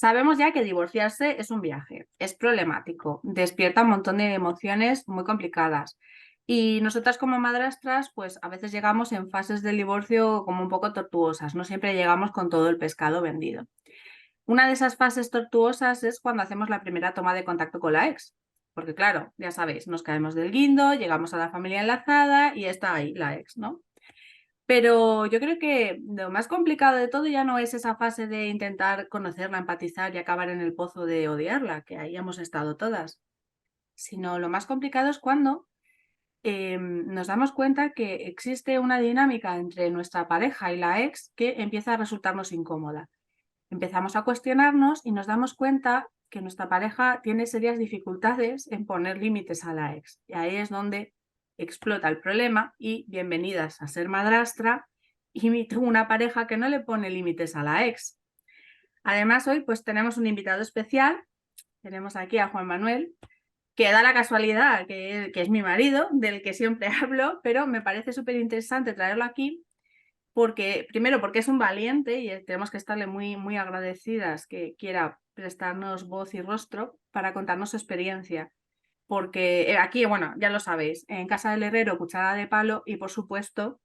Sabemos ya que divorciarse es un viaje, es problemático, despierta un montón de emociones muy complicadas. Y nosotras como madrastras, pues a veces llegamos en fases del divorcio como un poco tortuosas, no siempre llegamos con todo el pescado vendido. Una de esas fases tortuosas es cuando hacemos la primera toma de contacto con la ex, porque claro, ya sabéis, nos caemos del guindo, llegamos a la familia enlazada y está ahí la ex, ¿no? Pero yo creo que lo más complicado de todo ya no es esa fase de intentar conocerla, empatizar y acabar en el pozo de odiarla, que ahí hemos estado todas, sino lo más complicado es cuando nos damos cuenta que existe una dinámica entre nuestra pareja y la ex que empieza a resultarnos incómoda. Empezamos a cuestionarnos y nos damos cuenta que nuestra pareja tiene serias dificultades en poner límites a la ex. Y ahí es donde explota el problema y bienvenidas a ser madrastra y tengo una pareja que no le pone límites a la ex. Además, hoy pues tenemos un invitado especial, tenemos aquí a Juan Manuel, que da la casualidad que es mi marido, del que siempre hablo, pero me parece súper interesante traerlo aquí porque, primero, porque es un valiente y tenemos que estarle muy, muy agradecidas que quiera prestarnos voz y rostro para contarnos su experiencia. Porque aquí, bueno, ya lo sabéis, en casa del herrero, cuchara de palo y, por supuesto,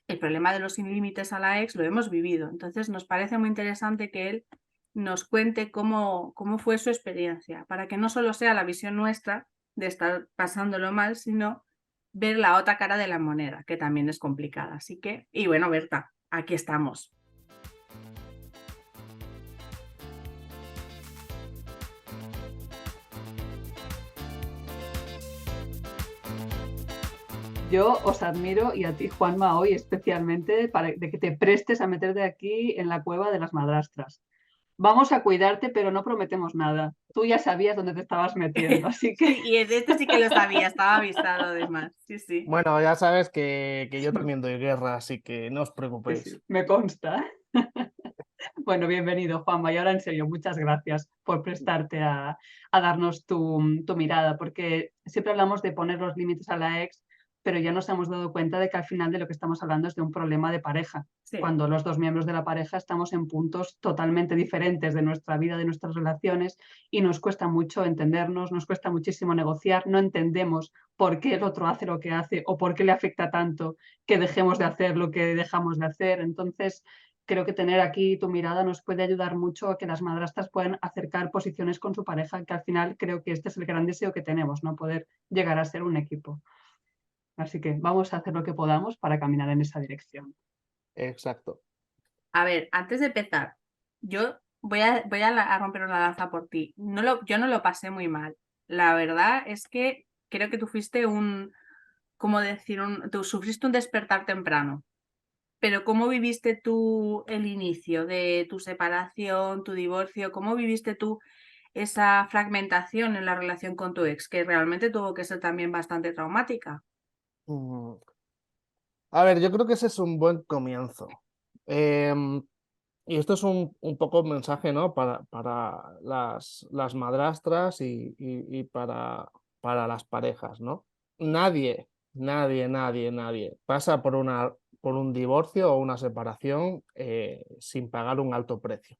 el problema de los sin límites a la ex lo hemos vivido. Entonces, nos parece muy interesante que él nos cuente cómo fue su experiencia, para que no solo sea la visión nuestra de estar pasándolo mal, sino ver la otra cara de la moneda, que también es complicada. Así que, y bueno, Berta, aquí estamos. Yo os admiro y a ti, Juanma, hoy especialmente de que te prestes a meterte aquí en la cueva de las madrastras. Vamos a cuidarte, pero no prometemos nada. Tú ya sabías dónde te estabas metiendo, así que Sí, y este sí que lo sabía, estaba avisado además. Sí, sí. Bueno, ya sabes que yo también doy guerra, así que no os sí, preocupéis. sí, me consta. Bueno, bienvenido, Juanma. Y ahora en serio, muchas gracias por prestarte a darnos tu mirada, porque siempre hablamos de poner los límites a la ex, pero ya nos hemos dado cuenta de que al final de lo que estamos hablando es de un problema de pareja, Sí. cuando los dos miembros de la pareja estamos en puntos totalmente diferentes de nuestra vida, de nuestras relaciones, y nos cuesta mucho entendernos, nos cuesta muchísimo negociar, no entendemos por qué el otro hace lo que hace o por qué le afecta tanto que dejemos de hacer lo que dejamos de hacer. Entonces, creo que tener aquí tu mirada nos puede ayudar mucho a que las madrastras puedan acercar posiciones con su pareja, que al final creo que este es el gran deseo que tenemos, ¿no? Poder llegar a ser un equipo. Así que vamos a hacer lo que podamos para caminar en esa dirección. Exacto. A ver, antes de empezar, yo voy a romper una lanza por ti. Yo no lo pasé muy mal. La verdad es que creo que tú fuiste ¿cómo decir? Tú sufriste un despertar temprano. Pero ¿cómo viviste tú el inicio de tu separación, tu divorcio? ¿Cómo viviste tú esa fragmentación en la relación con tu ex, que realmente tuvo que ser también bastante traumática? Mm, A ver, yo creo que ese es un buen comienzo. Em, y esto es un poco un mensaje, ¿no? Para las madrastras y para las parejas, ¿no? Nadie pasa por un divorcio o una separación sin pagar un alto precio.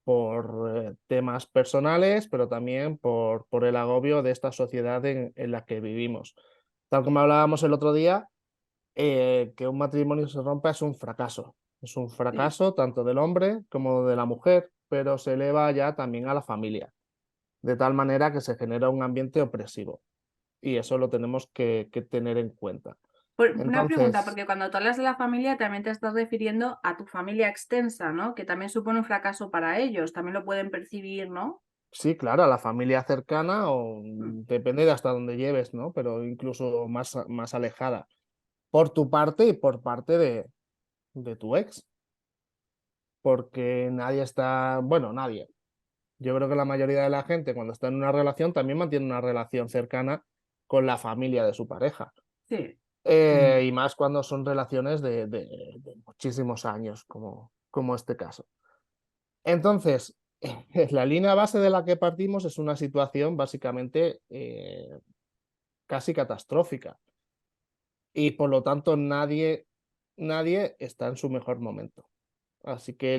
Por temas personales, pero también por el agobio de esta sociedad en la que vivimos. Tal como hablábamos el otro día, que un matrimonio se rompa es un fracaso. Es un Sí. fracaso tanto del hombre como de la mujer, pero se eleva ya también a la familia, de tal manera que se genera un ambiente opresivo. Y eso lo tenemos que tener en cuenta. Una pregunta, Entonces, porque cuando tú hablas de la familia también te estás refiriendo a tu familia extensa, ¿no? Que también supone un fracaso para ellos, también lo pueden percibir, ¿no? sí, claro, a la familia cercana o Mm. depende de hasta dónde lleves, ¿no? Pero incluso más alejada. Por tu parte y por parte de tu ex, porque nadie está, bueno, nadie. Yo creo que la mayoría de la gente cuando está en una relación también mantiene una relación cercana con la familia de su pareja. Sí. Mm. Y más cuando son relaciones de muchísimos años, como este caso. Entonces, la línea base de la que partimos es una situación básicamente casi catastrófica y por lo tanto nadie está en su mejor momento. Así que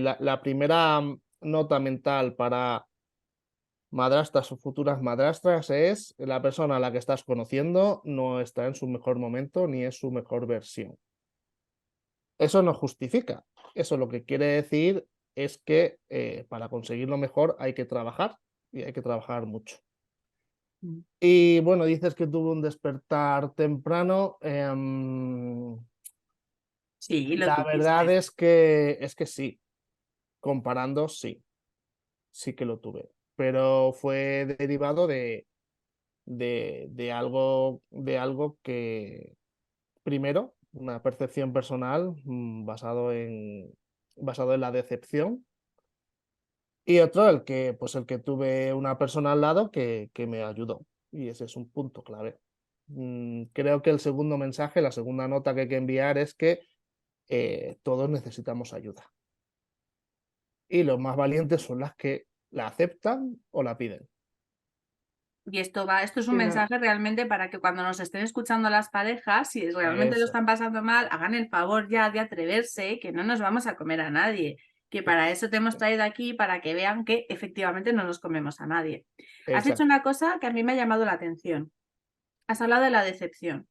nota mental para madrastras o futuras madrastras es la persona a la que estás conociendo no está en su mejor momento ni es su mejor versión. Eso no justifica. Eso lo que quiere decir es que para conseguirlo mejor hay que trabajar y hay que trabajar mucho. Mm. Y bueno, dices que tuvo un despertar temprano. Sí, lo La verdad tuviste. es que sí, comparando, sí, sí que lo tuve, pero fue derivado de algo que, primero, una percepción personal basado en la decepción, y otro, el que tuve una persona al lado que me ayudó, y ese es un punto clave. Creo que el segundo mensaje, la segunda nota que hay que enviar es que todos necesitamos ayuda. Y los más valientes son las que la aceptan o la piden. Y esto es un Sí, mensaje realmente para que cuando nos estén escuchando las parejas, si realmente lo Eso, están pasando mal, hagan el favor ya de atreverse, que no nos vamos a comer a nadie, que para eso te hemos traído aquí, para que vean que efectivamente no nos comemos a nadie. Has dicho exacto. una cosa que a mí me ha llamado la atención. Has hablado de la decepción.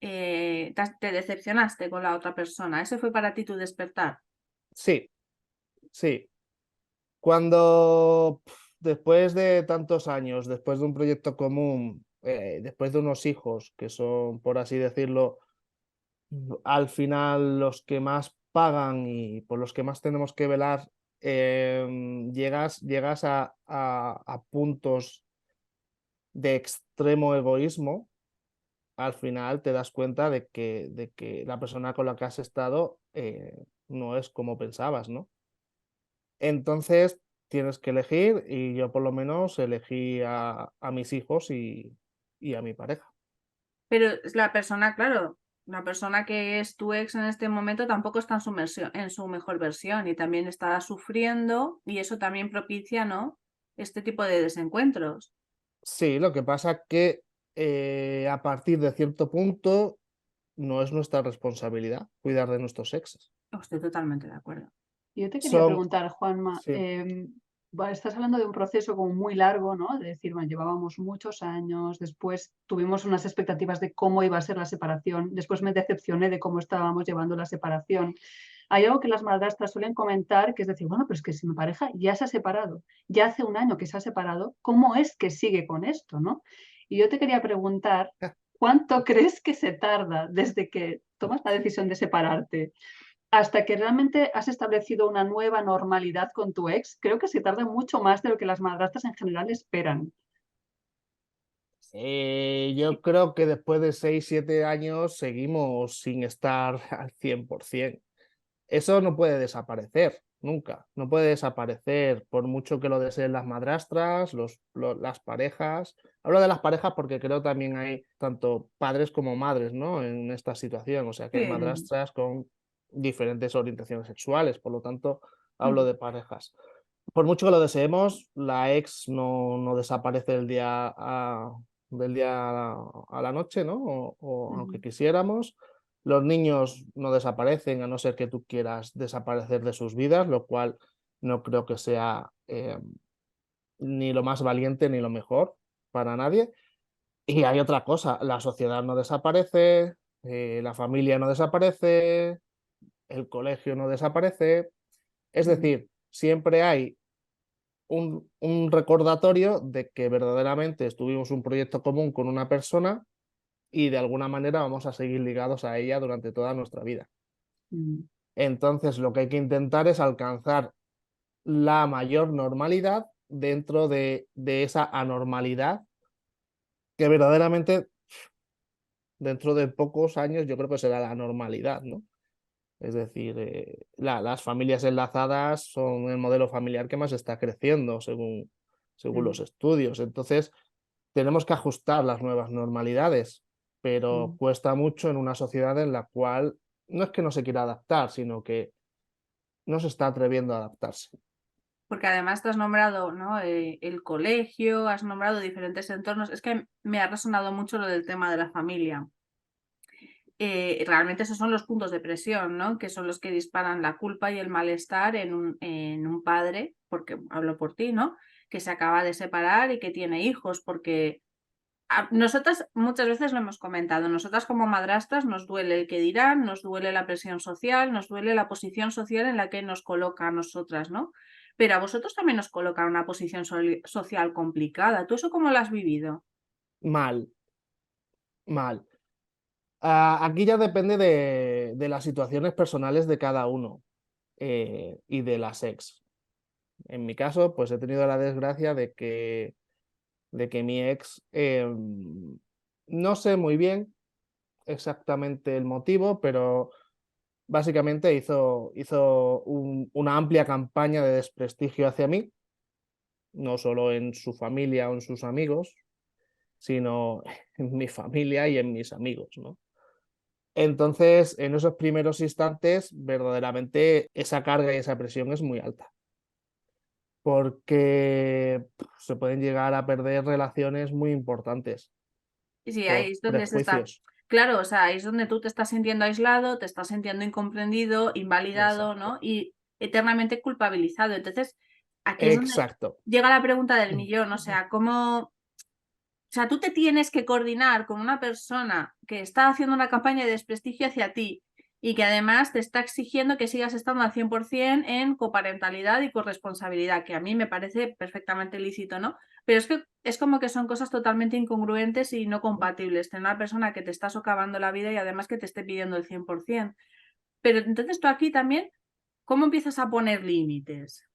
Te decepcionaste con la otra persona. ¿Ese fue para ti tu despertar? Sí, sí. Cuando después de tantos años, después de un proyecto común, después de unos hijos que son, por así decirlo, al final los que más pagan y por los que más tenemos que velar, llegas a puntos de extremo egoísmo. Al final te das cuenta de que la persona con la que has estado no es como pensabas, ¿no? Entonces tienes que elegir y yo por lo menos elegí a mis hijos y a mi pareja. Pero es la persona, claro, la persona que es tu ex en este momento tampoco está en su mejor versión y también está sufriendo y eso también propicia, ¿no? Este tipo de desencuentros. Sí, lo que pasa que a partir de cierto punto no es nuestra responsabilidad cuidar de nuestros exes. Estoy totalmente de acuerdo. yo te quería Son, preguntar, Juanma, sí, estás hablando de un proceso como muy largo, ¿no? De decir, bueno, llevábamos muchos años, después tuvimos unas expectativas de cómo iba a ser la separación, después me decepcioné de cómo estábamos llevando la separación. Hay algo que las madrastras suelen comentar, que es decir, bueno, pero es que si mi pareja ya se ha separado, ya hace un año que se ha separado, ¿cómo es que sigue con esto, no? Y yo te quería preguntar, ¿cuánto crees que se tarda desde que tomas la decisión de separarte hasta que realmente has establecido una nueva normalidad con tu ex? Creo que se tarda mucho más de lo que las madrastras en general esperan. yo creo que después de 6 7 años seguimos sin estar al 100%. Eso no puede desaparecer, nunca. No puede desaparecer por mucho que lo deseen las madrastras, las parejas. Hablo de las parejas porque creo también hay tanto padres como madres, ¿no? En esta situación. O sea, que hay Sí. madrastras con diferentes orientaciones sexuales, por lo tanto, hablo Mm, de parejas. Por mucho que lo deseemos, la ex no desaparece del día a la noche, ¿no? O aunque mm, quisiéramos. Los niños no desaparecen a no ser que tú quieras desaparecer de sus vidas, lo cual no creo que sea ni lo más valiente ni lo mejor para nadie. Y hay otra cosa, la sociedad no desaparece, la familia no desaparece, el colegio no desaparece. Es mm, decir, siempre hay un recordatorio de que verdaderamente estuvimos un proyecto común con una persona y de alguna manera vamos a seguir ligados a ella durante toda nuestra vida. mm. Entonces, lo que hay que intentar es alcanzar la mayor normalidad dentro de esa anormalidad que verdaderamente dentro de pocos años yo creo que será la normalidad, ¿no? Es decir, las familias enlazadas son el modelo familiar que más está creciendo según los Sí, estudios. Entonces, tenemos que ajustar las nuevas normalidades, pero mm. cuesta mucho en una sociedad en la cual no es que no se quiera adaptar, sino que no se está atreviendo a adaptarse. Porque además te has nombrado, ¿no? El colegio, has nombrado diferentes entornos. Es que me ha resonado mucho lo del tema de la familia. Realmente esos son los puntos de presión, ¿no? Que son los que disparan la culpa y el malestar en un padre porque hablo por ti, ¿no? Que se acaba de separar y que tiene hijos, porque nosotras muchas veces lo hemos comentado, nosotras como madrastras nos duele el que dirán, nos duele la presión social, nos duele la posición social en la que nos coloca a nosotras, ¿no? Pero a vosotros también os coloca en una posición social complicada. ¿Tú eso cómo lo has vivido? Mal, mal. Aquí ya depende de las situaciones personales de cada uno y de las ex. En mi caso, pues he tenido la desgracia de que mi ex, no sé muy bien exactamente el motivo, pero básicamente hizo una amplia campaña de desprestigio hacia mí, no solo en su familia o en sus amigos, sino en mi familia y en mis amigos, ¿no? Entonces, en esos primeros instantes, verdaderamente esa carga y esa presión es muy alta, porque se pueden llegar a perder relaciones muy importantes Y sí, ahí por es donde se está. prejuicios. Claro, o sea, ahí es donde tú te estás sintiendo aislado, te estás sintiendo incomprendido, invalidado, ¿no? Exacto. Y eternamente culpabilizado. Entonces, aquí es donde Exacto. llega la pregunta del millón, o sea, ¿cómo? O sea, tú te tienes que coordinar con una persona que está haciendo una campaña de desprestigio hacia ti y que además te está exigiendo que sigas estando al 100% en coparentalidad y corresponsabilidad, que a mí me parece perfectamente lícito, ¿no? Pero es que es como que son cosas totalmente incongruentes y no compatibles. Tener una persona que te está socavando la vida y además que te esté pidiendo el 100%. Pero entonces tú aquí también, ¿cómo empiezas a poner límites?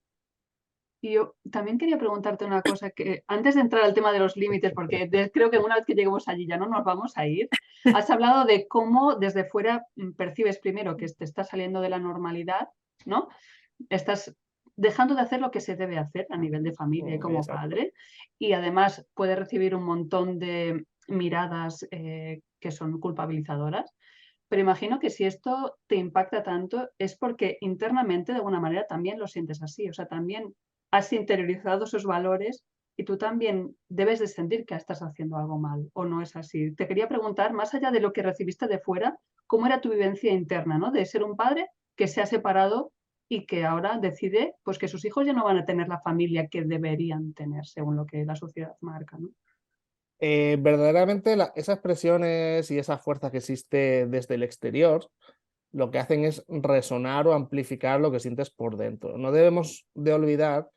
Y yo también quería preguntarte una cosa, que antes de entrar al tema de los límites, porque creo que una vez que lleguemos allí ya no nos vamos a ir, has hablado de cómo desde fuera percibes primero que te está saliendo de la normalidad, ¿no? Estás dejando de hacer lo que se debe hacer a nivel de familia y como Exacto. padre, y además puedes recibir un montón de miradas que son culpabilizadoras. Pero imagino que si esto te impacta tanto es porque internamente de alguna manera también lo sientes así, o sea, también has interiorizado esos valores y tú también debes de sentir que estás haciendo algo mal, ¿o no es así? Te quería preguntar, más allá de lo que recibiste de fuera, ¿cómo era tu vivencia interna, ¿no? De ser un padre que se ha separado y que ahora decide pues que sus hijos ya no van a tener la familia que deberían tener según lo que la sociedad marca, ¿no? Verdaderamente esas presiones y esa fuerza que existe desde el exterior lo que hacen es resonar o amplificar lo que sientes por dentro. No debemos de olvidar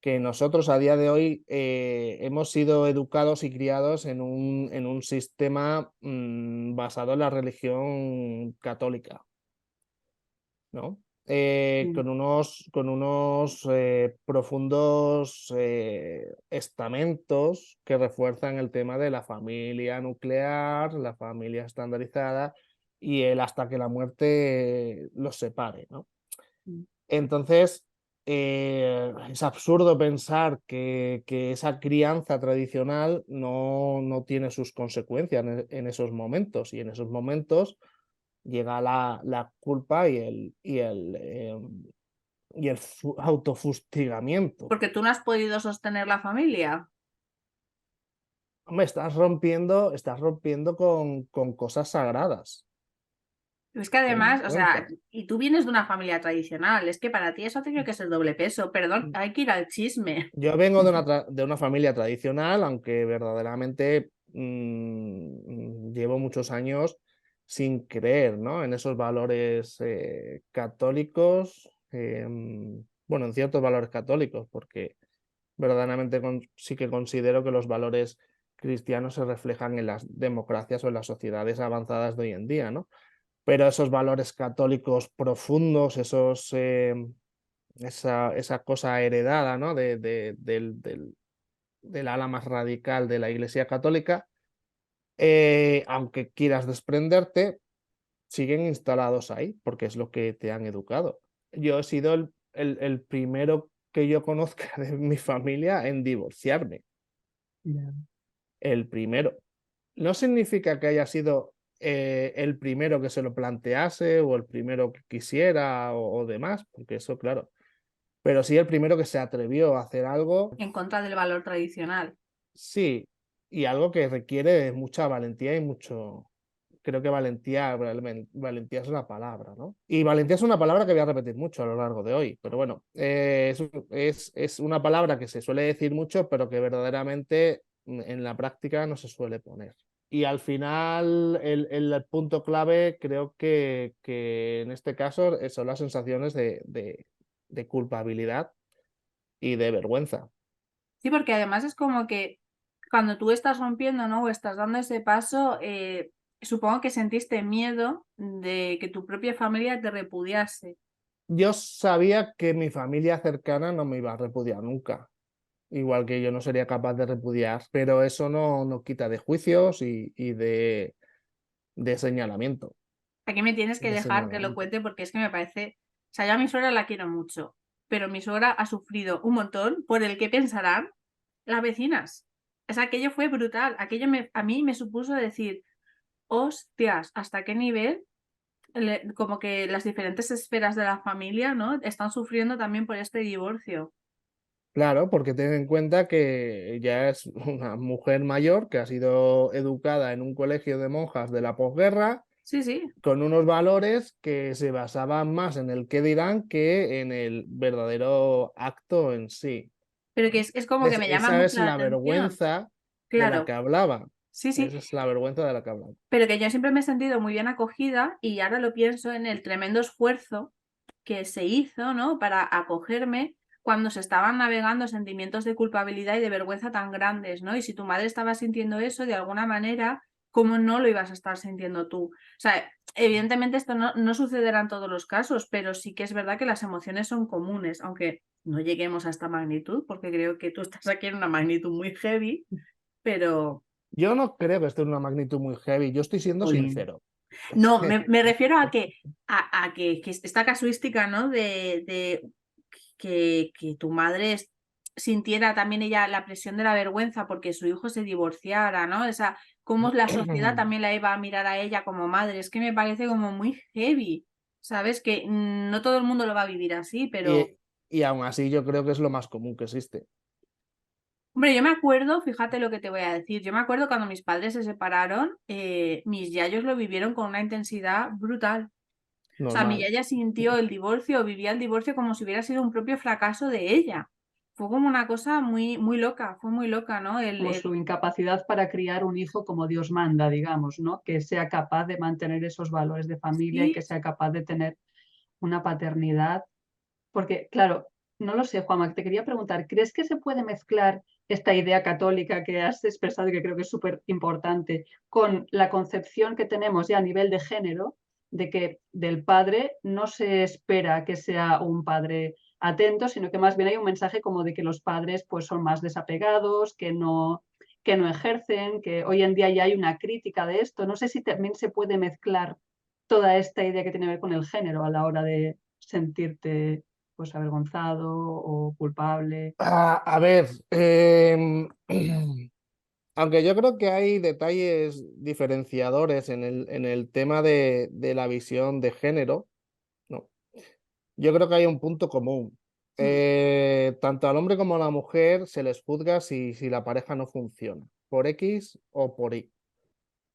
que nosotros a día de hoy hemos sido educados y criados en un sistema basado en la religión católica, ¿no? Sí. Con unos profundos estamentos que refuerzan el tema de la familia nuclear, la familia estandarizada y el hasta que la muerte los separe, ¿no? Mm. Entonces, es absurdo pensar que esa crianza tradicional no tiene sus consecuencias en esos momentos, y en esos momentos llega la culpa y el autofustigamiento. Porque tú no has podido sostener la familia. Hombre, estás rompiendo con cosas sagradas. Es que Ten en además, o sea, cuenta. y tú vienes de una familia tradicional, es que para ti eso ha tenido que ser doble peso. Perdón, hay que ir al chisme. Yo vengo de una familia tradicional, aunque verdaderamente llevo muchos años sin creer, ¿no? En esos valores católicos, bueno, en ciertos valores católicos, porque verdaderamente sí que considero que los valores cristianos se reflejan en las democracias o en las sociedades avanzadas de hoy en día, ¿no? Pero esos valores católicos profundos, esa cosa heredada, ¿no? Del ala más radical de la Iglesia Católica, aunque quieras desprenderte, siguen instalados ahí, porque es lo que te han educado. Yo he sido el primero que yo conozca de mi familia en divorciarme, Ya. el primero. No significa que haya sido el primero que se lo plantease o el primero que quisiera o demás, porque eso, claro, pero sí el primero que se atrevió a hacer algo, En contra del valor tradicional. sí, y algo que requiere de mucha valentía y creo que valentía es la palabra, ¿no? Y valentía es una palabra que voy a repetir mucho a lo largo de hoy, pero bueno, es una palabra que se suele decir mucho, pero que verdaderamente en la práctica no se suele poner. Y al final el punto clave creo que en este caso son las sensaciones de culpabilidad y de vergüenza. Sí, porque además es como que cuando tú estás rompiendo, ¿no? O estás dando ese paso, supongo que sentiste miedo de que tu propia familia te repudiase. Yo sabía que mi familia cercana no me iba a repudiar nunca, igual que yo no sería capaz de repudiar, pero eso no quita de juicios y de señalamiento. Aquí me tienes que De dejar que lo señalamiento. cuente porque es que me parece, o sea, yo a mi suegra la quiero mucho, pero mi suegra ha sufrido un montón por el que pensarán las vecinas. O sea, aquello fue brutal, aquello a mí me supuso decir, hostias, ¿hasta qué nivel? Como que las diferentes esferas de la familia, ¿no? Están sufriendo también por este divorcio. Claro, porque ten en cuenta que ella es una mujer mayor que ha sido educada en un colegio de monjas de la posguerra, Sí, sí, con unos valores que se basaban más en el qué dirán que en el verdadero acto en sí. pero que es como que me llama Esa mucho es la la atención. vergüenza de la que Claro, hablaba. sí, sí, Esa es la vergüenza de la que hablaba. pero que yo siempre me he sentido muy bien acogida y ahora lo pienso en el tremendo esfuerzo que se hizo, ¿no? Para acogerme cuando se estaban navegando sentimientos de culpabilidad y de vergüenza tan grandes, ¿no? Y si tu madre estaba sintiendo eso, de alguna manera, ¿cómo no lo ibas a estar sintiendo tú? O sea, evidentemente esto no sucederá en todos los casos, pero sí que es verdad que las emociones son comunes, aunque no lleguemos a esta magnitud, porque creo que tú estás aquí en una magnitud muy heavy, pero Yo no creo que esté en una magnitud muy heavy, yo estoy siendo Jolín. sincero. no, me refiero a que esta casuística, ¿no? De que tu madre sintiera también ella la presión de la vergüenza porque su hijo se divorciara, ¿no? Esa, cómo la sociedad también la iba a mirar a ella como madre. Es que me parece como muy heavy, ¿sabes? Que no todo el mundo lo va a vivir así, pero... Y aún así yo creo que es lo más común que existe. Hombre, yo me acuerdo, fíjate lo que te voy a decir, yo me acuerdo cuando mis padres se separaron, mis yayos lo vivieron con una intensidad brutal. O sea, mi Normal. yaya sintió el divorcio, vivía el divorcio como si hubiera sido un propio fracaso de ella. Fue como una cosa muy, muy loca, fue muy loca, ¿no? Como su incapacidad para criar un hijo como Dios manda, digamos, ¿no? Que sea capaz de mantener esos valores de familia y Sí, que sea capaz de tener una paternidad. Porque, claro, no lo sé, Juanma, te quería preguntar, ¿crees que se puede mezclar esta idea católica que has expresado y que creo que es súper importante con la concepción que tenemos ya a nivel de género, de que del padre no se espera que sea un padre atento, sino que más bien hay un mensaje como de que los padres pues son más desapegados, que no ejercen, que hoy en día ya hay una crítica de esto. No sé si también se puede mezclar toda esta idea que tiene que ver con el género a la hora de sentirte pues avergonzado o culpable. A ver, aunque yo creo que hay detalles diferenciadores en el tema de la visión de género, ¿no? Yo creo que hay un punto común. Mm. Tanto al hombre como a la mujer se les juzga si la pareja no funciona, por X o por Y.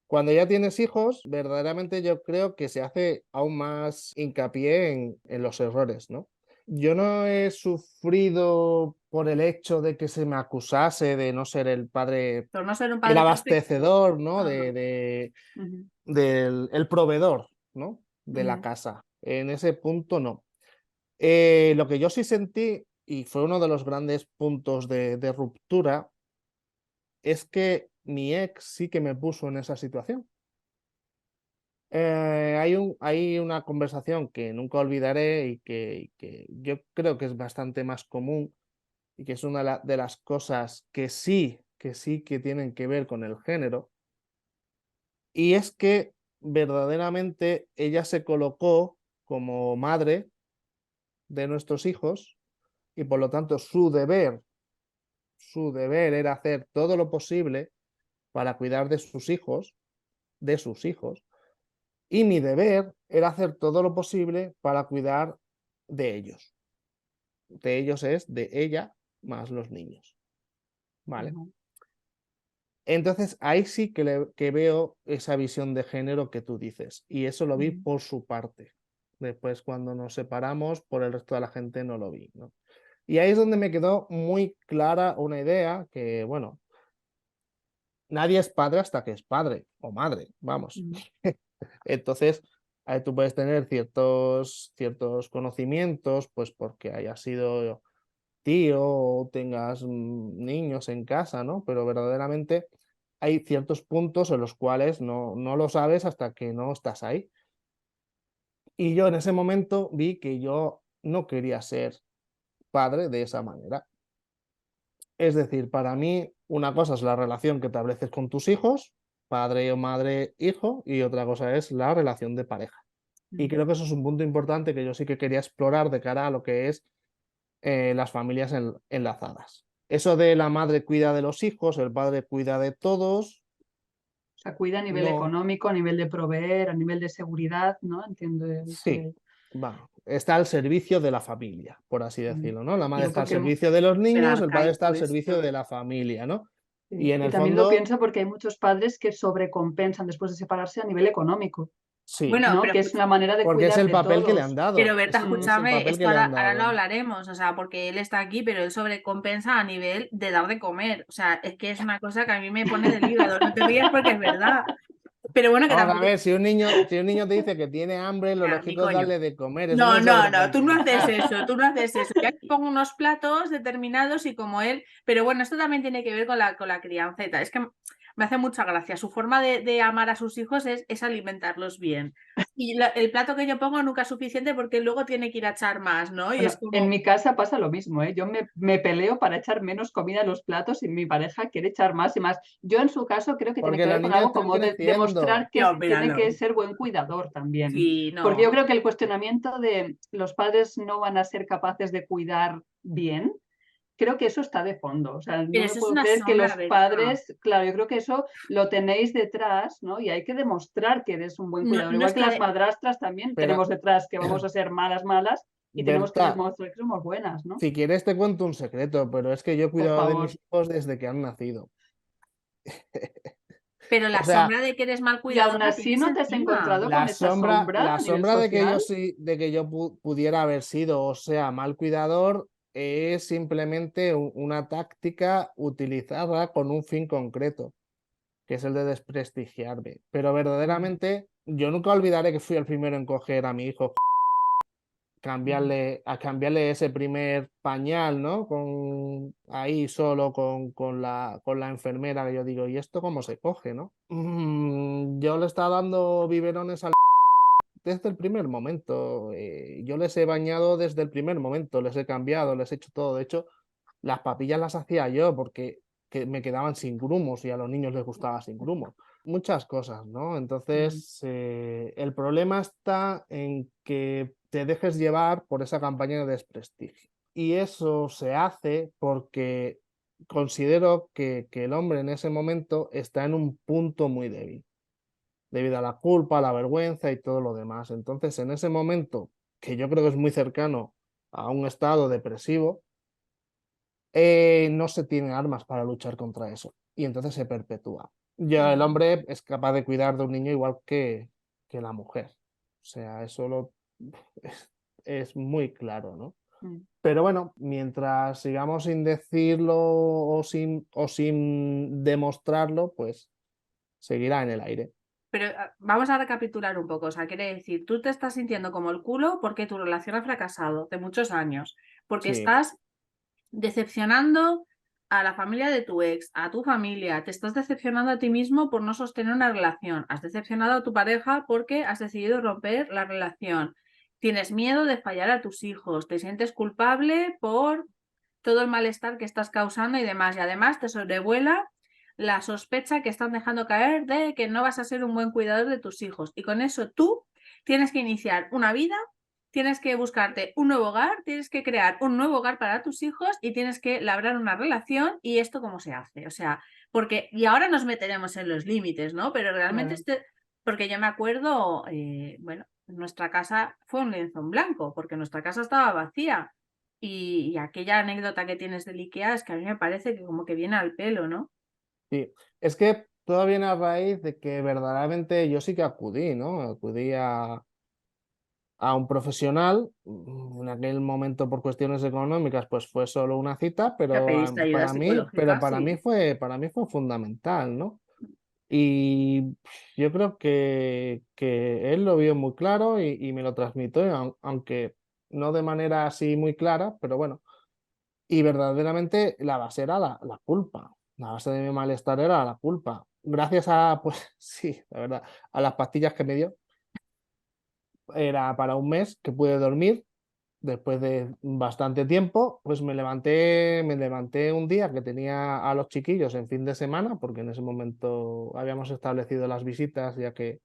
Cuando ya tienes hijos, verdaderamente yo creo que se hace aún más hincapié en los errores, ¿no? Yo no he sufrido por el hecho de que se me acusase de no ser el padre, por no ser un el padre perfecto. abastecedor, ¿no? Ajá. Ujú, Del el proveedor, ¿no? De la ujú. casa. En ese punto no. Lo que yo sí sentí, y fue uno de los grandes puntos de ruptura, es que mi ex sí que me puso en esa situación. Hay una conversación que nunca olvidaré y que yo creo que es bastante más común y que es una de las cosas que sí que tienen que ver con el género, y es que verdaderamente ella se colocó como madre de nuestros hijos y por lo tanto su deber era hacer todo lo posible para cuidar de sus hijos, y mi deber era hacer todo lo posible para cuidar de ellos. De ellos es de ella más los niños, ¿vale? Ujú. Entonces ahí sí que veo esa visión de género que tú dices, y eso lo vi Mm. por su parte. Después, cuando nos separamos, por el resto de la gente no lo vi, ¿no? Y ahí es donde me quedó muy clara una idea que, bueno, nadie es padre hasta que es padre o madre, vamos. Mm. Entonces, ahí tú puedes tener ciertos conocimientos, pues porque hayas sido tío o tengas niños en casa, ¿no? Pero verdaderamente hay ciertos puntos en los cuales no lo sabes hasta que no estás ahí. Y yo en ese momento vi que yo no quería ser padre de esa manera. Es decir, para mí una cosa es la relación que estableces con tus hijos, padre o madre, hijo, y otra cosa es la relación de pareja. Y Mm. creo que eso es un punto importante que yo sí que quería explorar de cara a lo que es las familias enlazadas. Eso de la madre cuida de los hijos, el padre cuida de todos, O sea, cuida a nivel no, económico, a nivel de proveer, a nivel de seguridad, ¿no? Entiendo sí, va, está al servicio de la familia, por así Mm. decirlo, ¿no? La madre Digo, está al porque servicio de los Súper niños, el padre está arcaico al servicio esto. de la familia, ¿no? Y sí. en Y el también lo fondo, pienso porque hay muchos padres que sobrecompensan después de separarse a nivel económico, sí, Bueno, ¿no? pero Que es una manera de porque es cuidar el de papel que le han todos. Pero dado, Berta, es el escúchame, papel esto que le han ahora lo dado. hablaremos, o sea, porque él está aquí, pero él sobrecompensa a nivel de dar de comer. O sea, es que es una cosa que a mí me pone del hígado. No te rías porque es verdad. Pero bueno, que Vamos a tampoco. ver, si un niño te dice que tiene hambre, lo Ya, mi lógico es coño. darle de comer, eso no No, es no, no, tú no haces sobrecompensar. eso, tú no haces eso. Yo aquí pongo unos platos determinados y como él, pero bueno, esto también tiene que ver con la crianza y tal. Es que me hace mucha gracia. Su forma de amar a sus hijos es alimentarlos bien. Y el plato que yo pongo nunca es suficiente porque luego tiene que ir a echar más, ¿no? Y es Bueno, en como, mi casa pasa lo mismo, ¿eh? Yo me peleo para echar menos comida en los platos y mi pareja quiere echar más y más. Yo en su caso creo que tiene Porque que los ver con niños algo están como de demostrar creciendo. que no, mira, tiene que no. ser buen cuidador también. Sí, Porque yo no. creo que el cuestionamiento de los padres no van a ser capaces de cuidar bien, creo que eso está de fondo. O sea, no Pero me eso es puedo una creer que sombra, los Berta. padres, claro, yo creo que eso lo tenéis detrás, ¿no? Y hay que demostrar que eres un buen No, cuidador. no Igual que está las madrastras también Pero, tenemos detrás que vamos a ser malas, malas y tenemos que Berta, demostrar que somos buenas, ¿no? si quieres te cuento un secreto, pero es que yo he Por cuidado de mis favor. hijos desde que han nacido. Pero la O sea, sombra de que eres mal Y aún cuidador la así tienes no te has encima. encontrado con esa sombra la a nivel sombra de que yo social. sí, de que yo pudiera haber sido, o sea, mal cuidador, es simplemente una táctica utilizada con un fin concreto, que es el de desprestigiarme. Pero Mm, verdaderamente, yo nunca olvidaré que fui el primero en coger a mi hijo, mm. cambiarle ese primer pañal, ¿no? Ahí solo con la enfermera, que yo digo, ¿y esto cómo se coge, no? Yo le estaba dando biberones desde el primer momento. Yo les he bañado desde el primer momento, les he cambiado, les he hecho todo. De hecho, las papillas las hacía yo porque me quedaban sin grumos y a los niños les gustaba sin grumos. Muchas cosas, ¿no? Mm. Entonces, el problema está en que te dejes llevar por esa campaña de desprestigio. Y eso se hace porque considero que el hombre en ese momento está en un punto muy débil debido a la culpa, la vergüenza y todo lo demás. Entonces, en ese momento, que yo creo que es muy cercano a un estado depresivo, no se tienen armas para luchar contra eso y entonces se perpetúa. Ya el Mm. hombre es capaz de cuidar de un niño igual que la mujer. O sea, es muy claro, ¿no? Mm. Pero bueno, mientras sigamos sin decirlo o sin demostrarlo, pues seguirá en el aire. Pero vamos a recapitular un poco. O sea, quiere decir, tú te estás sintiendo como el culo porque tu relación ha fracasado de muchos años, porque Sí, estás decepcionando a la familia de tu ex, a tu familia, te estás decepcionando a ti mismo por no sostener una relación, has decepcionado a tu pareja porque has decidido romper la relación, tienes miedo de fallar a tus hijos, te sientes culpable por todo el malestar que estás causando y demás, y además te sobrevuela la sospecha que están dejando caer de que no vas a ser un buen cuidador de tus hijos, y con eso tú tienes que iniciar una vida. Tienes que buscarte un nuevo hogar, tienes que crear un nuevo hogar para tus hijos y tienes que labrar una relación. ¿Y esto cómo se hace? O sea, porque, y ahora nos meteremos en los límites, ¿no? Pero realmente Claro. porque yo me acuerdo, bueno, nuestra casa fue un lienzo en blanco, porque nuestra casa estaba vacía. Y aquella anécdota que tienes del IKEA es que a mí me parece que como que viene al pelo, ¿no? Sí, es que todo viene a raíz de que verdaderamente yo sí que acudí, ¿no? Acudí a un profesional. En aquel momento por cuestiones económicas pues fue solo una cita, Ya pero pediste ayuda pero psicológica, sí. para mí fue fundamental, ¿no? Y yo creo que él lo vio muy claro y me lo transmitió, aunque no de manera así muy clara, pero bueno. Y verdaderamente la base era la culpa. La base de mi malestar era la culpa. Gracias a, pues sí, la verdad, a las pastillas que me dio, era para un mes que pude dormir. Después de bastante tiempo, pues me levanté un día que tenía a los chiquillos en fin de semana, porque en ese momento habíamos establecido las visitas, ya que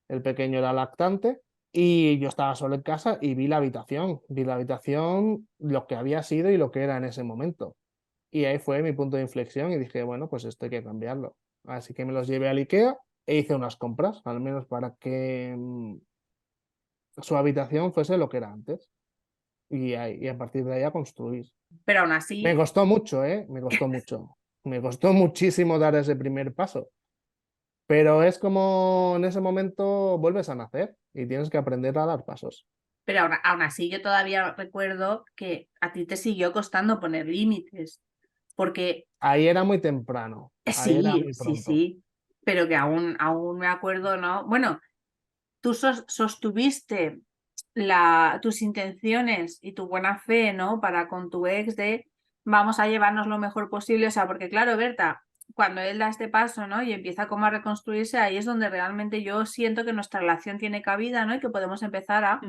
el pequeño era lactante, y yo estaba solo en casa y vi la habitación, lo que había sido y lo que era en ese momento. Y ahí fue mi punto de inflexión y dije, bueno, pues esto hay que cambiarlo. Así que me los llevé al IKEA e hice unas compras, al menos para que su habitación fuese lo que era antes. Y a partir de ahí a construir. Pero aún Me así, costó mucho, ¿eh? Me costó mucho. Me costó muchísimo dar ese primer paso. Pero es como en ese momento vuelves a nacer y tienes que aprender a dar pasos. pero aún así yo todavía recuerdo que a ti te siguió costando poner límites, porque Ahí era muy temprano, ahí era sí, muy sí, pronto. sí, pero que aún me acuerdo, ¿no? Bueno, tú sostuviste tus intenciones y tu buena fe, ¿no? Para con tu ex de vamos a llevarnos lo mejor posible, o sea, porque claro, Berta, cuando él da este paso, ¿no? Y empieza como a reconstruirse, ahí es donde realmente yo siento que nuestra relación tiene cabida, ¿no? Y que podemos empezar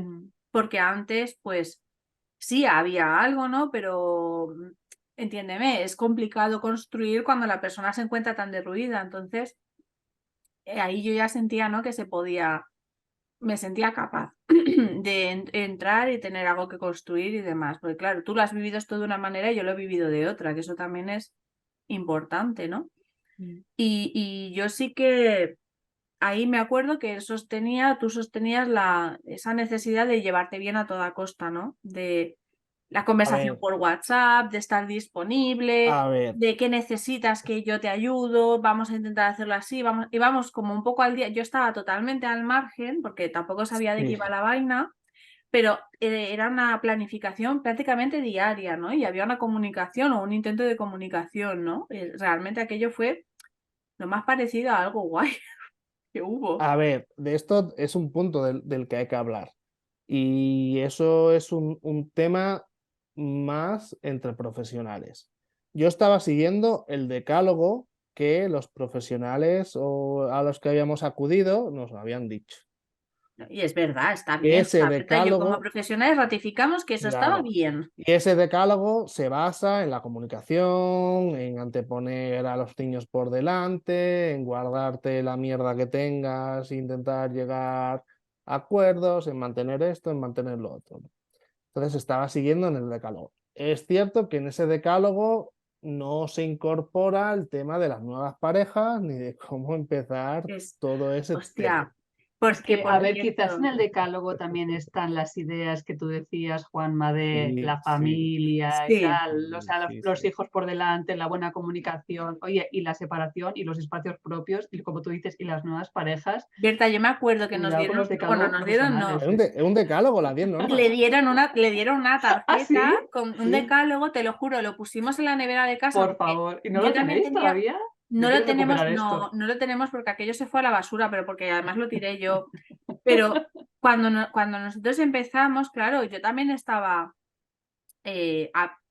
porque antes, pues sí, había algo, ¿no? Pero entiéndeme, es complicado construir cuando la persona se encuentra tan derruida, entonces ahí yo ya sentía, ¿no? Que se podía me sentía capaz de entrar y tener algo que construir y demás. Porque claro, tú lo has vivido esto de una manera y yo lo he vivido de otra, que eso también es importante, ¿no? Mm. Y yo sí que ahí me acuerdo que tú sostenías esa necesidad de llevarte bien a toda costa, ¿no? De la A conversación ver, por WhatsApp, de estar disponible, a ver, de qué necesitas que yo te ayudo, vamos a intentar hacerlo así, y vamos como un poco al día. Yo estaba totalmente al margen porque tampoco sabía de qué sí. iba la vaina, pero era una planificación prácticamente diaria, ¿no? Y había una comunicación o un intento de comunicación, ¿no? Realmente aquello fue lo más parecido a algo guay que hubo. A ver, de esto es un punto del que hay que hablar. Y eso es un tema más entre profesionales. Yo estaba siguiendo el decálogo que los profesionales o a los que habíamos acudido nos habían dicho. Y es verdad, está bien. O Ese sea, Berta y yo como decálogo, profesionales ratificamos que eso estaba claro, bien. y ese decálogo se basa en la comunicación, en anteponer a los niños por delante, en guardarte la mierda que tengas, intentar llegar a acuerdos, en mantener esto, en mantener lo otro, ¿no? Entonces estaba siguiendo en el decálogo. Es cierto que en ese decálogo no se incorpora el tema de las nuevas parejas ni de cómo empezar Es, todo ese tema. hostia, Es porque que, por a ver, quizás en cierto, el decálogo también están las ideas que tú decías, Juanma, de Sí, la sí, familia y sí, tal, o sí, sea, sí, los sí. hijos por delante, la buena comunicación, oye, y la separación y los espacios propios, y como tú dices, y las nuevas parejas, Berta, yo me acuerdo que nos cuidado con dieron, los bueno, decálogos nos dieron, profesionales. no, Es un decálogo, las 10 normas. le dieron una ¿Ah, sí? tarjeta con un Sí. decálogo, te lo juro, lo pusimos en la nevera de casa Por porque favor. ¿Y no yo lo también tenéis tenía, todavía? Yo no lo quiero tenemos, recuperar no, esto. no lo tenemos porque aquello se fue a la basura, pero porque además lo tiré yo. Pero cuando nosotros empezamos, claro, yo también estaba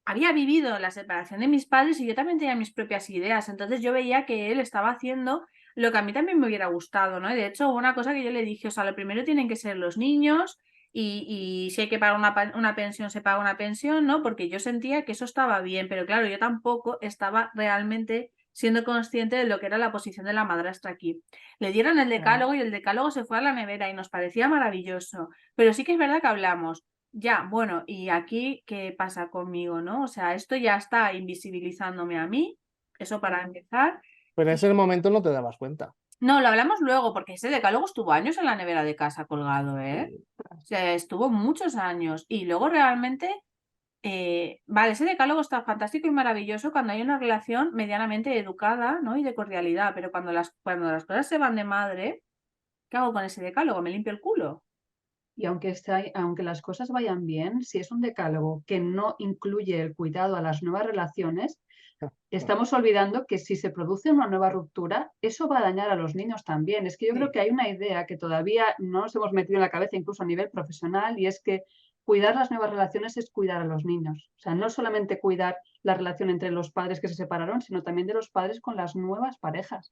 había vivido la separación de mis padres y yo también tenía mis propias ideas. Entonces yo veía que él estaba haciendo lo que a mí también me hubiera gustado, ¿no? Y de hecho, hubo una cosa que yo le dije, o sea, lo primero tienen que ser los niños y si hay que pagar una pensión, se paga una pensión, ¿no? Porque yo sentía que eso estaba bien, pero claro, yo tampoco estaba realmente siendo consciente de lo que era la posición de la madrastra aquí. Le dieron el Claro, decálogo y el decálogo se fue a la nevera y nos parecía maravilloso. Pero sí que es verdad que hablamos. Ya, bueno, ¿y aquí qué pasa conmigo, no? O sea, esto ya está invisibilizándome a mí, eso para empezar. Pero en ese Y momento no te dabas cuenta. no, lo hablamos luego, porque ese decálogo estuvo años en la nevera de casa colgado, ¿eh? Sí. O sea, estuvo muchos años. Y luego realmente vale, ese decálogo está fantástico y maravilloso cuando hay una relación medianamente educada, ¿no? Y de cordialidad, pero cuando las cosas se van de madre, ¿qué hago con ese decálogo? ¿Me limpio el culo? Y aunque las cosas vayan bien, si es un decálogo que no incluye el cuidado a las nuevas relaciones, estamos olvidando que si se produce una nueva ruptura, eso va a dañar a los niños también. Es que yo creo que hay una idea que todavía no nos hemos metido en la cabeza, incluso a nivel profesional, y es que cuidar las nuevas relaciones es cuidar a los niños. O sea, no solamente cuidar la relación entre los padres que se separaron, sino también de los padres con las nuevas parejas.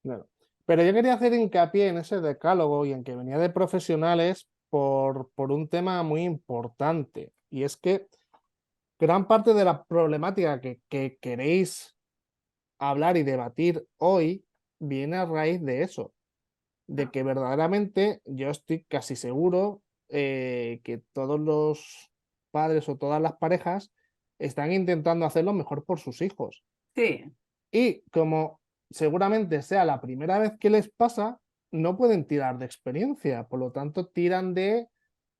Claro. Pero yo quería hacer hincapié en ese decálogo y en que venía de profesionales por un tema muy importante. Y es que gran parte de la problemática que queréis hablar y debatir hoy viene a raíz de eso, de que verdaderamente yo estoy casi seguro que todos los padres o todas las parejas están intentando hacer lo mejor por sus hijos. Sí. Y como seguramente sea la primera vez que les pasa, no pueden tirar de experiencia, por lo tanto tiran de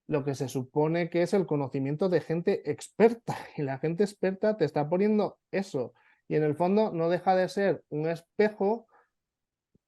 lo que se supone que es el conocimiento de gente experta, y la gente experta te está poniendo eso, y en el fondo no deja de ser un espejo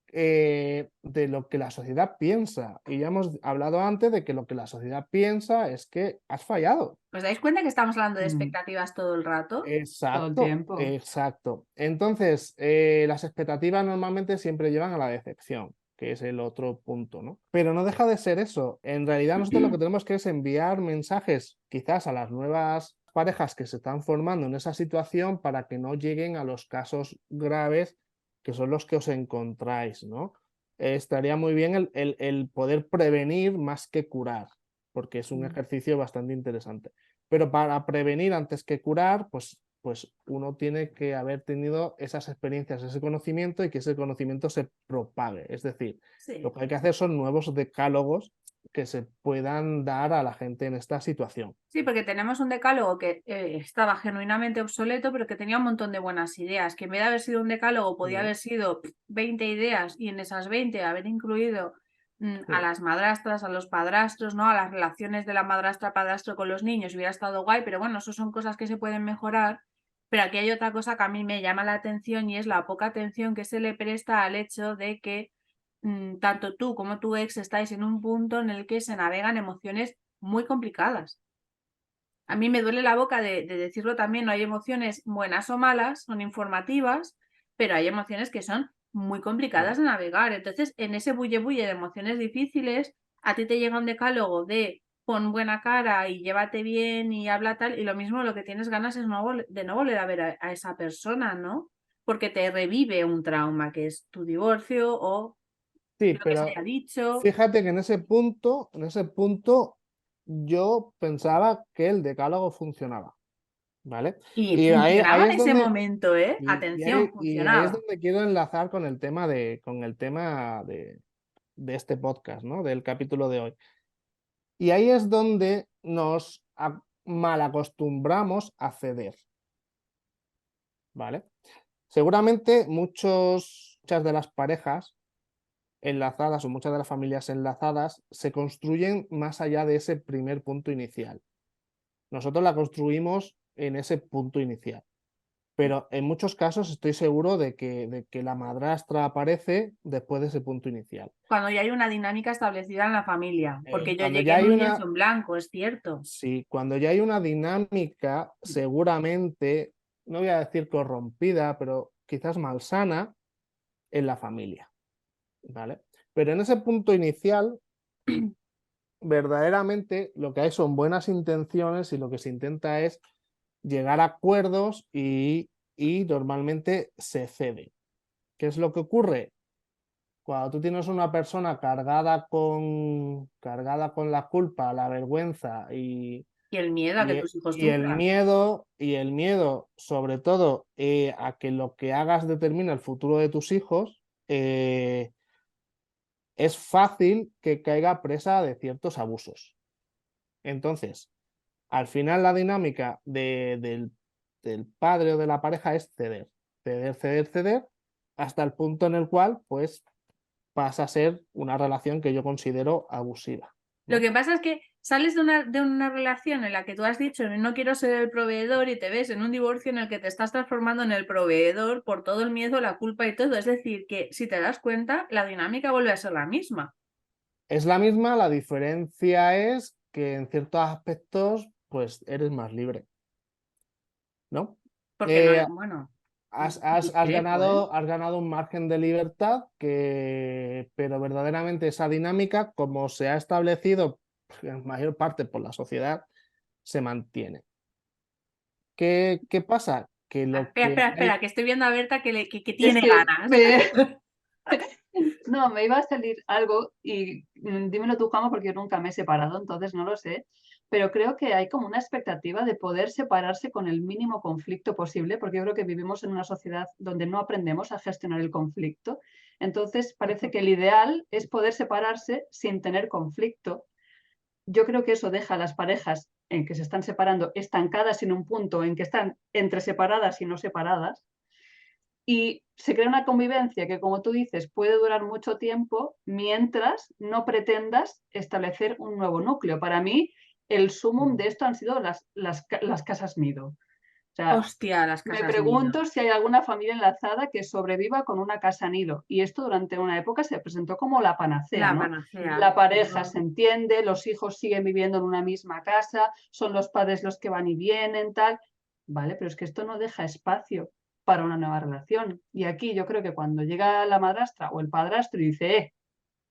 de lo que la sociedad piensa, y ya hemos hablado antes de que lo que la sociedad piensa es que has fallado. ¿Os dais cuenta que estamos hablando de Mm. expectativas todo el rato? Todo el Exacto, tiempo. exacto. Entonces, las expectativas normalmente siempre llevan a la decepción, que es el otro punto, ¿no? Pero no deja de ser eso. En realidad nosotros lo que tenemos que es enviar mensajes quizás a las nuevas parejas que se están formando en esa situación para que no lleguen a los casos graves que son los que os encontráis, ¿no? Estaría muy bien el poder prevenir más que curar, porque es un ejercicio bastante interesante. Pero para prevenir antes que curar, pues uno tiene que haber tenido esas experiencias, ese conocimiento, y que ese conocimiento se propague. Es decir, Sí. lo que hay que hacer son nuevos decálogos que se puedan dar a la gente en esta situación. Sí, porque tenemos un decálogo que estaba genuinamente obsoleto, pero que tenía un montón de buenas ideas, que en vez de haber sido un decálogo podía haber sido 20 ideas, y en esas 20 haber incluido a las madrastras, a los padrastros, ¿no? A las relaciones de la madrastra-padrastro con los niños, hubiera estado guay, pero bueno, eso son cosas que se pueden mejorar. Pero aquí hay otra cosa que a mí me llama la atención, y es la poca atención que se le presta al hecho de que tanto tú como tu ex estáis en un punto en el que se navegan emociones muy complicadas. A mí me duele la boca de decirlo también, no hay emociones buenas o malas, son informativas, pero hay emociones que son muy complicadas de navegar. Entonces, en ese bulle bulle de emociones difíciles, a ti te llega un decálogo de pon buena cara y llévate bien y habla tal, y lo mismo lo que tienes ganas es de no volver a ver a esa persona, ¿no? Porque te revive un trauma, que es tu divorcio o Sí, lo que se pero haya dicho. fíjate que en ese punto, yo pensaba que el decálogo funcionaba, ¿vale? Y Y ahí funcionaba en es ese donde, momento, ¿eh? Atención, y ahí es funcionaba. donde quiero enlazar con el tema de este podcast, ¿no? Del capítulo de hoy. Y ahí es donde nos malacostumbramos a ceder, ¿vale? Seguramente muchas de las parejas enlazadas o muchas de las familias enlazadas se construyen más allá de ese primer punto inicial. Nosotros la construimos en ese punto inicial. Pero en muchos casos estoy seguro de que la madrastra aparece después de ese punto inicial. Cuando ya hay una dinámica establecida en la familia, porque yo Cuando llegué ya en hay un una, lienzo en blanco, es cierto. sí, cuando ya hay una dinámica, seguramente, no voy a decir corrompida, pero quizás malsana en la familia, ¿vale? Pero en ese punto inicial, verdaderamente lo que hay son buenas intenciones, y lo que se intenta es llegar a acuerdos, y normalmente se cede. ¿Qué es lo que ocurre? Cuando tú tienes una persona cargada con la culpa, la vergüenza Y el miedo a que tus hijos y sufran. el miedo, sobre todo, a que lo que hagas determine el futuro de tus hijos, es fácil que caiga presa de ciertos abusos. Entonces, al final la dinámica del padre o de la pareja es ceder, ceder, ceder, ceder, hasta el punto en el cual, pues, pasa a ser una relación que yo considero abusiva, Lo ¿no? que pasa es que sales de una relación en la que tú has dicho no quiero ser el proveedor y te ves en un divorcio en el que te estás transformando en el proveedor por todo el miedo, la culpa y todo. Es decir, que si te das cuenta, la dinámica vuelve a ser la misma. Es la misma, la diferencia es que en ciertos aspectos pues eres más libre, ¿no? Porque no, Eh, bueno, has discrepo, ¿eh? ganado un margen de libertad, pero verdaderamente esa dinámica, como se ha establecido en mayor parte por la sociedad, se mantiene. ¿Qué pasa? Que lo Espera, que espera, hay... espera, que estoy viendo a Berta que Es tiene que ganas. no, me iba a salir algo y dímelo tú, Juanma, porque yo nunca me he separado, entonces no lo sé, pero creo que hay como una expectativa de poder separarse con el mínimo conflicto posible, porque yo creo que vivimos en una sociedad donde no aprendemos a gestionar el conflicto. Entonces parece que el ideal es poder separarse sin tener conflicto. Yo creo que eso deja a las parejas en que se están separando estancadas en un punto en que están entre separadas y no separadas. Y se crea una convivencia que, como tú dices, puede durar mucho tiempo mientras no pretendas establecer un nuevo núcleo. Para mí, el sumum de esto han sido las casas nido. O sea, Hostia, las me casas nido. pregunto si hay alguna familia enlazada que sobreviva con una casa nido. Y esto durante una época se presentó como la panacea, La ¿no? panacea. La pareja se entiende, los hijos siguen viviendo en una misma casa, son los padres los que van y vienen, tal. Vale, pero es que esto no deja espacio para una nueva relación. Y aquí yo creo que cuando llega la madrastra o el padrastro y dice,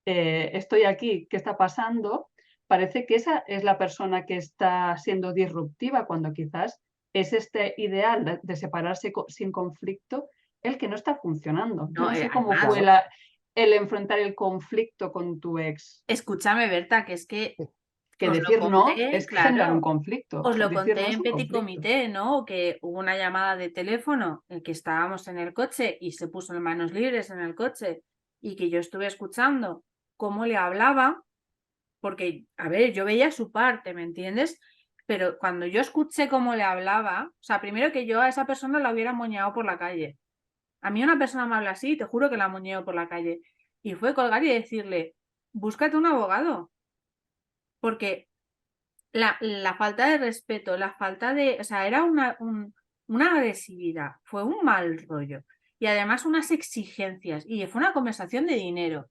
estoy aquí, ¿qué está pasando? Parece que esa es la persona que está siendo disruptiva cuando quizás es este ideal de separarse sin conflicto el que no está funcionando. Yo No, no sé cómo fue además, Claro, el enfrentar el conflicto con tu ex, escúchame, Berta, que es que que os lo decir no conté, es generar un claro, conflicto. os lo Decir no conté es en un Petit conflicto. Comité, ¿no? Que hubo una llamada de teléfono en que estábamos en el coche y se puso en manos libres en el coche y que yo estuve escuchando cómo le hablaba, porque, a ver, yo veía su parte, ¿me entiendes? Pero cuando yo escuché cómo le hablaba, o sea, primero que yo a esa persona la hubiera moñado por la calle. A mí una persona me habla así, te juro que la moñeo por la calle. Y fue colgar y decirle, búscate un abogado, porque la falta de respeto, la falta de, o sea, era una agresividad, fue un mal rollo. Y además unas exigencias, y fue una conversación de dinero.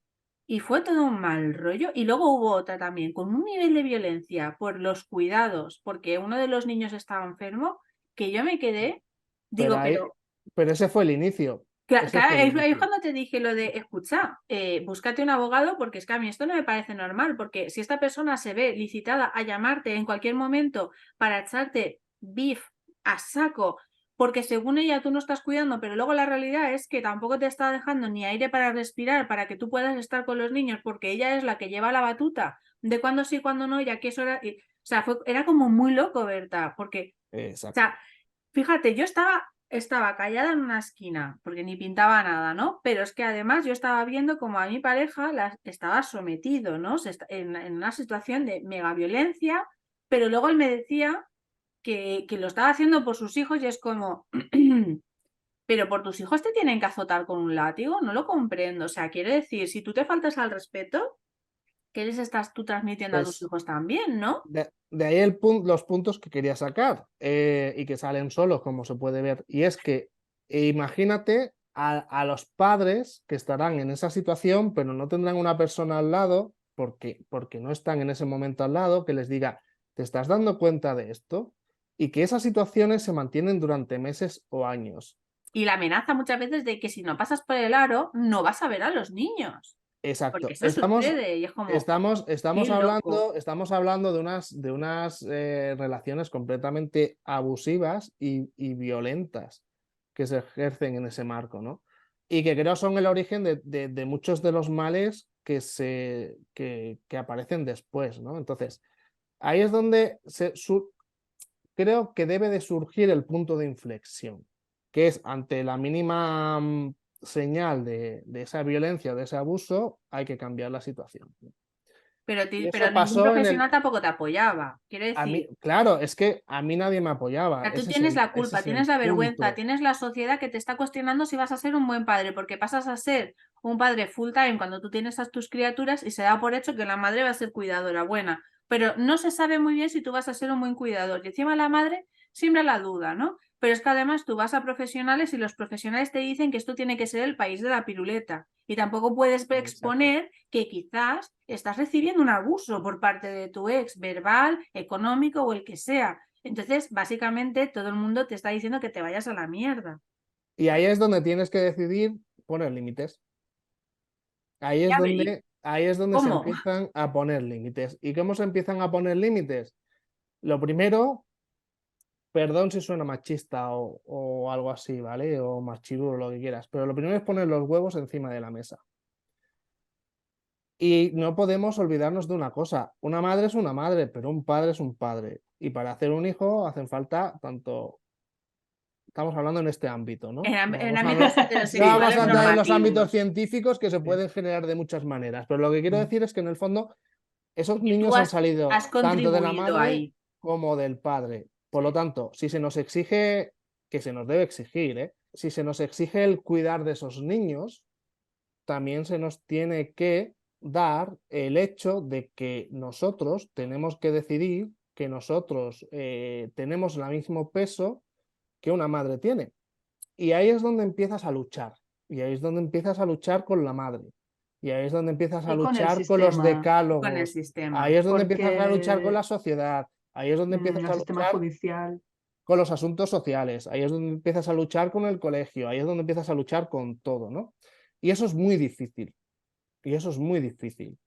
Y fue todo un mal rollo. Y luego hubo otra también, con un nivel de violencia por los cuidados, porque uno de los niños estaba enfermo, que yo me quedé, pero, digo, pero pero ese fue el inicio. Ese claro, fue el ahí es inicio. cuando te dije lo de, escucha, búscate un abogado porque es que a mí esto no me parece normal, porque si esta persona se ve licitada a llamarte en cualquier momento para echarte beef a saco, porque según ella tú no estás cuidando, pero luego la realidad es que tampoco te está dejando ni aire para respirar, para que tú puedas estar con los niños, porque ella es la que lleva la batuta de cuándo sí, cuándo no, ya que eso era, o sea, era como muy loco, Berta, porque, o Exacto. sea, fíjate, yo estaba callada en una esquina, porque ni pintaba nada, ¿no? Pero es que además yo estaba viendo como a mi pareja estaba sometido, ¿no? En una situación de mega violencia, pero luego él me decía que lo estaba haciendo por sus hijos y es como, pero por tus hijos te tienen que azotar con un látigo, no lo comprendo. O sea, quiere decir, si tú te faltas al respeto, ¿qué les estás tú transmitiendo a tus Pues hijos también, ¿no? de ahí los puntos que quería sacar y que salen solos, como se puede ver. Y es que imagínate a los padres que estarán en esa situación, pero no tendrán una persona al lado, porque no están en ese momento al lado, que les diga, ¿te estás dando cuenta de esto? Y que esas situaciones se mantienen durante meses o años. Y la amenaza muchas veces de que si no pasas por el aro, no vas a ver a los niños. Porque Exacto. eso sucede y es como, qué loco. Estamos hablando de unas relaciones completamente abusivas y violentas que se ejercen en ese marco, ¿no? Y que creo son el origen de muchos de los males que aparecen después, ¿no? Entonces, ahí es donde creo que debe de surgir el punto de inflexión, que es ante la mínima señal de esa violencia, de ese abuso, hay que cambiar la situación. Y Pero eso ningún pasó profesional tampoco te apoyaba. Quiero a mí, decir, claro, es que a mí nadie me apoyaba, sea, tú tienes la ese culpa, es el tienes la vergüenza, punto. tienes la sociedad que te está cuestionando si vas a ser un buen padre, porque pasas a ser un padre full time cuando tú tienes a tus criaturas y se da por hecho que la madre va a ser cuidadora buena. pero no se sabe muy bien si tú vas a ser un buen cuidador. Y encima la madre siembra la duda, ¿no? Pero es que además tú vas a profesionales y los profesionales te dicen que esto tiene que ser el país de la piruleta. Y tampoco puedes Exacto. exponer que quizás estás recibiendo un abuso por parte de tu ex, verbal, económico o el que sea. Entonces, básicamente, todo el mundo te está diciendo que te vayas a la mierda. Y ahí es donde tienes que decidir poner límites. Ahí es Ya veréis. donde se ¿Cómo? empiezan a poner límites. ¿Y cómo se empiezan a poner límites? Lo primero, perdón si suena machista o algo así, ¿vale? O machirulo, lo que quieras, pero lo primero es poner los huevos encima de la mesa. Y no podemos olvidarnos de una cosa, una madre es una madre, pero un padre es un padre. Y para hacer un hijo hacen falta tanto, estamos hablando en este ámbito, ¿no? En ámbitos No vamos heterosexuales a entrar en los ámbitos normativos. científicos que se pueden generar de muchas maneras, pero lo que quiero decir es que en el fondo esos Y tú niños han salido has tanto de la contribuido madre ahí. como del padre. Por lo tanto, si se nos exige, que se nos debe exigir, ¿eh? Si se nos exige el cuidar de esos niños, también se nos tiene que dar el hecho de que nosotros tenemos que decidir que nosotros tenemos el mismo peso que una madre tiene. Y ahí es donde empiezas a luchar. Y ahí es donde empiezas a luchar con la madre. Y ahí es donde empiezas a Y con el luchar con los sistema, Con el decálogos. sistema. Ahí es donde empiezas a luchar con porque la sociedad. Ahí es donde empiezas el a sistema luchar judicial, con los asuntos sociales. Ahí es donde empiezas a luchar con el colegio. Ahí es donde empiezas a luchar con todo, ¿no? Y eso es muy difícil. Y eso es muy difícil.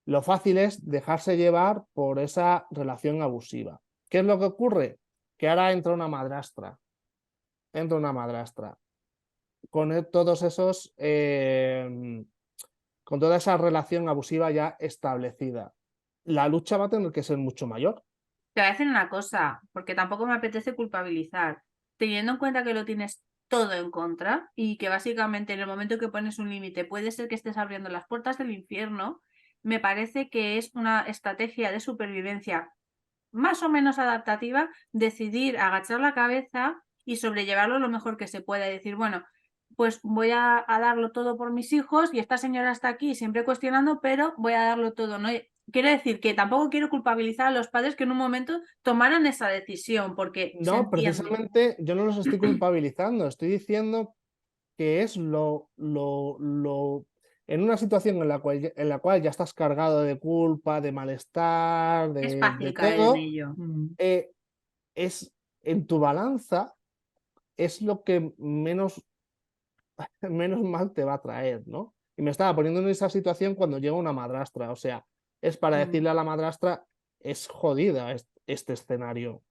Lo fácil es dejarse llevar por esa relación abusiva. ¿Qué es lo que ocurre? Que ahora entra una madrastra. Entra una madrastra con todos esos, con toda esa relación abusiva ya establecida. La lucha va a tener que ser mucho mayor. Te voy a decir una cosa, porque tampoco me apetece culpabilizar. Teniendo en cuenta que lo tienes todo en contra y que básicamente en el momento que pones un límite puede ser que estés abriendo las puertas del infierno, me parece que es una estrategia de supervivencia más o menos adaptativa decidir agachar la cabeza y sobrellevarlo lo mejor que se pueda y decir, bueno, pues voy a darlo todo por mis hijos y esta señora está aquí siempre cuestionando, pero voy a darlo todo, ¿no? Quiero decir que tampoco quiero culpabilizar a los padres que en un momento tomaron esa decisión, porque se No, entiende. precisamente yo no los estoy culpabilizando, estoy diciendo que es en una situación en la cual ya estás cargado de culpa, de malestar, Es de fácil caer en todo, ello. es en tu balanza, es lo que menos mal te va a traer, ¿no? Y me estaba poniendo en esa situación cuando llega una madrastra, o sea, es para decirle a la madrastra, es jodida este escenario,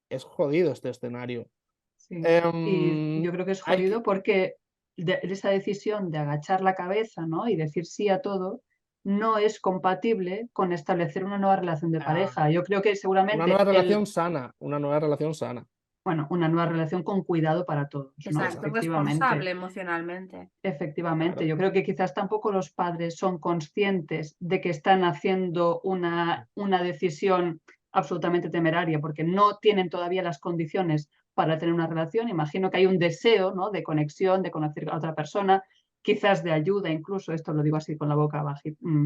es jodido este escenario. sí. Y yo creo que es Hay jodido porque esa decisión de agachar la cabeza, ¿no? y decir sí a todo no es compatible con establecer una nueva relación de pareja. Yo creo que una seguramente nueva relación sana, una nueva relación sana. bueno, una nueva relación con cuidado para todos, ¿no? Exacto, Efectivamente. responsable emocionalmente. Efectivamente, Claro. yo creo que quizás tampoco los padres son conscientes de que están haciendo una decisión absolutamente temeraria, porque no tienen todavía las condiciones para tener una relación. Imagino que hay un deseo, ¿no? de conexión, de conocer a otra persona, quizás de ayuda, incluso, esto lo digo así con la boca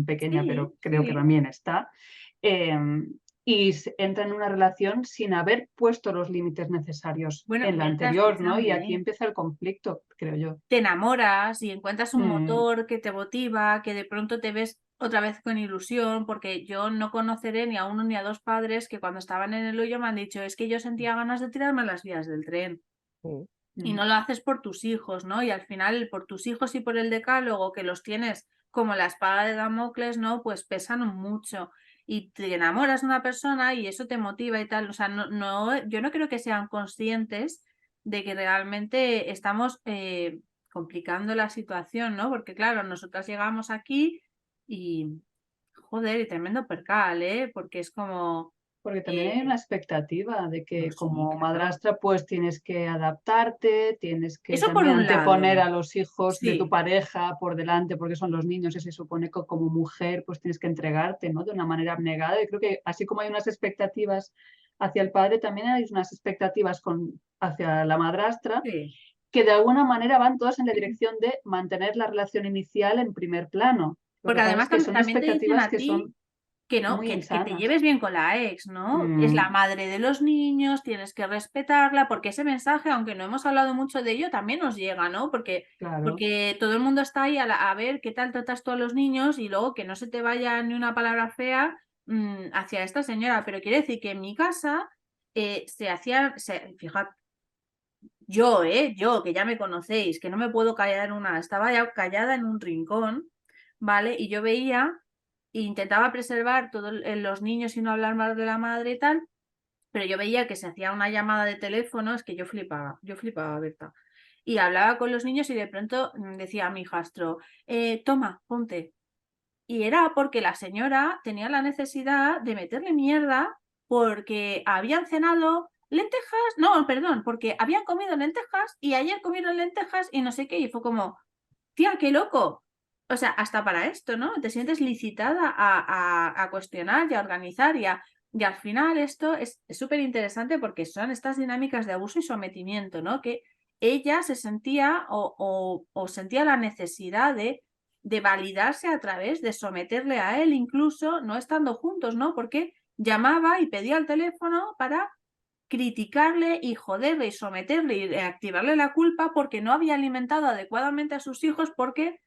pequeña, pero Sí, creo que sí. también está. Y entra en una relación sin haber puesto los límites necesarios Bueno, en la Berta, anterior, ¿no? Y aquí escúchame. empieza el conflicto, creo yo. Te enamoras y encuentras un Mm, motor que te motiva, que de pronto te ves otra vez con ilusión, porque yo no conoceré ni a uno ni a dos padres que cuando estaban en el hoyo me han dicho, es que yo sentía ganas de tirarme a las vías del tren. Y no lo haces por tus hijos, ¿no? Y al final, por tus hijos y por el decálogo, que los tienes como la espada de Damocles, ¿no? Pues pesan mucho. Y te enamoras de una persona y eso te motiva y tal. O sea, yo no creo que sean conscientes de que realmente estamos complicando la situación, ¿no? Porque claro, nosotras llegamos aquí y, joder, y tremendo percal, ¿eh? Porque es como... Porque también hay una expectativa de no, que sí, como claro. madrastra pues tienes que adaptarte, tienes que Eso por también un anteponer lado, a los hijos de tu sí. pareja por delante porque son los niños y se supone que como mujer pues tienes que entregarte, ¿no? de una manera abnegada. Y creo que así como hay unas expectativas hacia el padre, también hay unas expectativas hacia la madrastra Sí. que de alguna manera van todas en la dirección de mantener la relación inicial en primer plano. Lo Porque que pasa es además que son también te dicen expectativas a que ti son... que no, Muy que te insanas. lleves bien con la ex, ¿no? Es la madre de los niños, tienes que respetarla, porque ese mensaje, aunque no hemos hablado mucho de ello, también nos llega, ¿no? Porque Claro. todo el mundo está ahí a ver qué tal tratas tú a los niños y luego que no se te vaya ni una palabra fea hacia esta señora. Pero quiere decir que en mi casa se hacía, fíjate, yo, que ya me conocéis, que no me puedo callar estaba ya callada en un rincón, ¿vale? Y yo veía e intentaba preservar todos los niños y no hablar mal de la madre y tal, pero yo veía que se hacía una llamada de teléfono, es que yo flipaba, Berta. Y hablaba con los niños y de pronto decía a mi hijastro, toma, ponte. Y era porque la señora tenía la necesidad de meterle mierda porque habían cenado lentejas, no, perdón, porque habían comido lentejas y ayer comieron lentejas y no sé qué, y fue como, tía, qué loco. O sea, hasta para esto, ¿no? Te sientes licitada a cuestionar y a organizar y al final esto es súper interesante porque son estas dinámicas de abuso y sometimiento, ¿no? Que ella se sentía o sentía la necesidad de validarse a través de someterle a él, incluso no estando juntos, ¿no? Porque llamaba y pedía el teléfono para criticarle y joderle y someterle y activarle la culpa porque no había alimentado adecuadamente a sus hijos porque,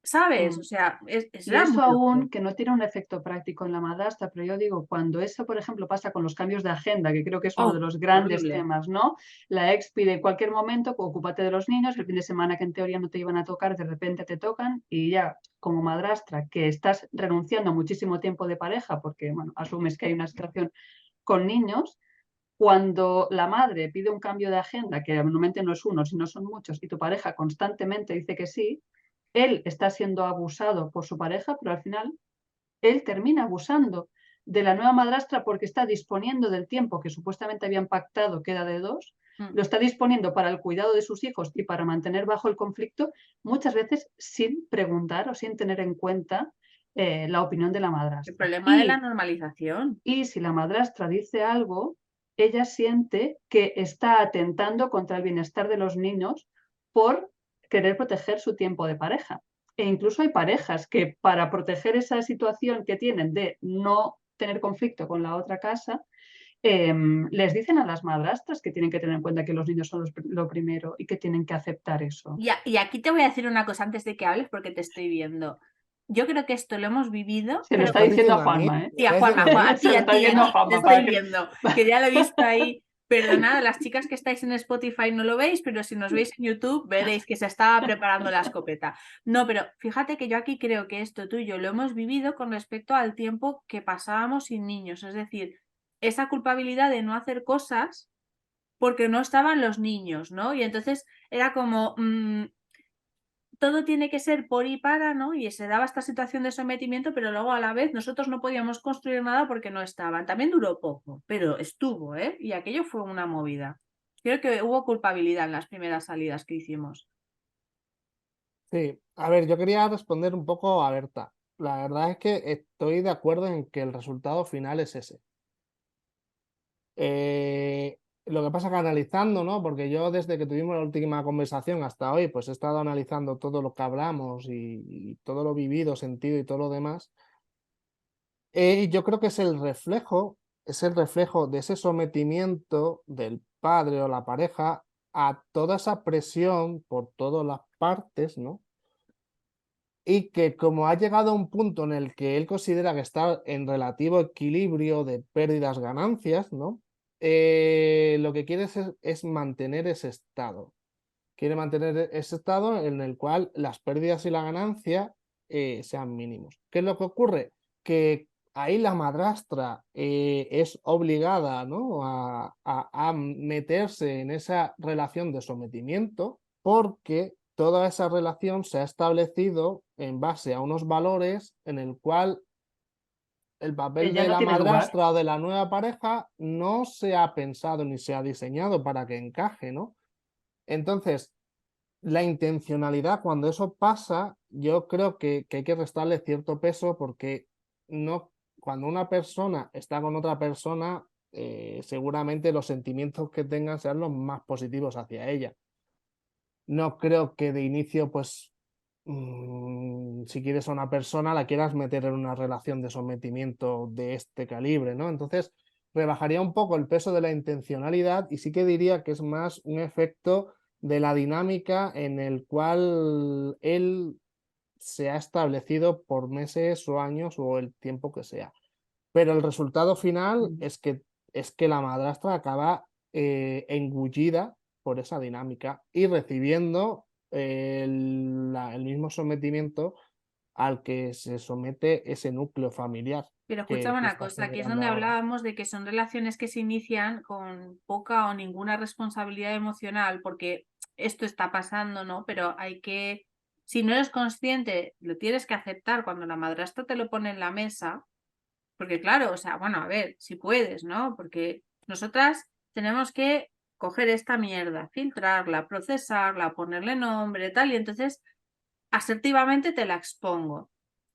¿sabes? O sea, Y era muy eso loco. aún que no tiene un efecto práctico en la madrastra, pero yo digo, cuando eso, por ejemplo, pasa con los cambios de agenda, que creo que es uno de Oh, los grandes horrible. temas, ¿no? La ex pide en cualquier momento, ocúpate de los niños, el fin de semana que en teoría no te iban a tocar, de repente te tocan y ya como madrastra, que estás renunciando a muchísimo tiempo de pareja, porque, bueno, asumes que hay una situación con niños, cuando la madre pide un cambio de agenda, que normalmente no es uno, sino son muchos, y tu pareja constantemente dice que sí, él está siendo abusado por su pareja, pero al final él termina abusando de la nueva madrastra porque está disponiendo del tiempo que supuestamente habían pactado, que era de dos, lo está disponiendo para el cuidado de sus hijos y para mantener bajo el conflicto, muchas veces sin preguntar o sin tener en cuenta la opinión de la El madrastra. problema de la normalización. Y si la madrastra dice algo, ella siente que está atentando contra el bienestar de los niños por querer proteger su tiempo de pareja. E incluso hay parejas que para proteger esa situación que tienen de no tener conflicto con la otra casa, les dicen a las madrastras que tienen que tener en cuenta que los niños son lo primero y que tienen que aceptar eso. Y aquí te voy a decir una cosa antes de que hables porque te estoy viendo. Yo creo que esto lo hemos vivido, Se lo ¿Me pero está estás diciendo a diciendo a mí? Juanma, ¿eh? ¿Me sí, a estás diciendo Juanma, a mí? Se lo está diciendo a te Juanma para estoy que... viendo, que ya lo he visto ahí. Perdonad, las chicas que estáis en Spotify no lo veis, pero si nos veis en YouTube veréis que se estaba preparando la escopeta. No, pero fíjate que yo aquí creo que esto tú y yo lo hemos vivido con respecto al tiempo que pasábamos sin niños. Es decir, esa culpabilidad de no hacer cosas porque no estaban los niños, ¿no? Y entonces era como, todo tiene que ser por y para, ¿no? Y se daba esta situación de sometimiento, pero luego a la vez nosotros no podíamos construir nada porque no estaban. También duró poco, pero estuvo, ¿eh? Y aquello fue una movida. Creo que hubo culpabilidad en las primeras salidas que hicimos. Sí, a ver, yo quería responder un poco a Berta. La verdad es que estoy de acuerdo en que el resultado final es ese. Lo que pasa que analizando, ¿no? Porque yo desde que tuvimos la última conversación hasta hoy, pues he estado analizando todo lo que hablamos y todo lo vivido, sentido y todo lo demás. Yo creo que es el reflejo de ese sometimiento del padre o la pareja a toda esa presión por todas las partes, ¿no? Y que como ha llegado a un punto en el que él considera que está en relativo equilibrio de pérdidas-ganancias, ¿no? Lo que quiere es mantener ese estado. Quiere mantener ese estado en el cual las pérdidas y la ganancia sean mínimos. ¿Qué es lo que ocurre? Que ahí la madrastra es obligada, ¿no? a meterse en esa relación de sometimiento porque toda esa relación se ha establecido en base a unos valores en el cual el papel Ella de no la tiene lugar. madrastra o de la nueva pareja no se ha pensado ni se ha diseñado para que encaje, ¿no? Entonces, la intencionalidad, cuando eso pasa, yo creo que hay que restarle cierto peso porque no, cuando una persona está con otra persona, seguramente los sentimientos que tengan sean los más positivos hacia ella. No creo que de inicio, pues, si quieres a una persona, la quieras meter en una relación de sometimiento de este calibre, ¿no? Entonces, rebajaría un poco el peso de la intencionalidad y sí que diría que es más un efecto de la dinámica en el cual él se ha establecido por meses o años o el tiempo que sea. Pero el resultado final es que la madrastra acaba engullida por esa dinámica y recibiendo el mismo sometimiento al que se somete ese núcleo familiar Pero escuchaba que una está cosa, que es generando donde ahora. hablábamos de que son relaciones que se inician con poca o ninguna responsabilidad emocional, porque esto está pasando, ¿no? Pero hay que, si no eres consciente, lo tienes que aceptar cuando la madrastra te lo pone en la mesa, porque claro, o sea, bueno, a ver, si puedes, ¿no? Porque nosotras tenemos que coger esta mierda, filtrarla, procesarla, ponerle nombre, tal, y entonces asertivamente te la expongo.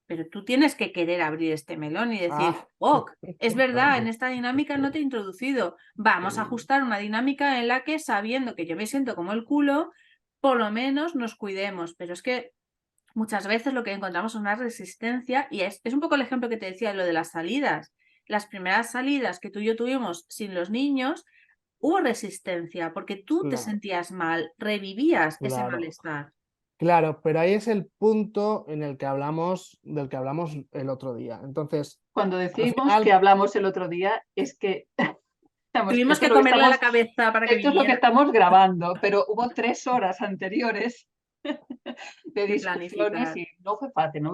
Pero tú tienes que querer abrir este melón y decir, Ah, ok, es verdad, en vale. esta dinámica no te he introducido. Vamos a ajustar una dinámica en la que, sabiendo que yo me siento como el culo, por lo menos nos cuidemos. Pero es que muchas veces lo que encontramos es una resistencia y es un poco el ejemplo que te decía, lo de las salidas. Las primeras salidas que tú y yo tuvimos sin los niños, hubo resistencia porque tú te Claro, sentías mal, revivías ese claro. malestar. Claro, pero ahí es el punto en el que hablamos, del que hablamos el otro día. Entonces, Cuando al decimos que final, hablamos el otro día, es que vamos, Tuvimos esto es que lo que comerle la estamos, cabeza para que esto es lo que viniera. estamos grabando, pero hubo 3 horas anteriores de De discusiones planificar. y no fue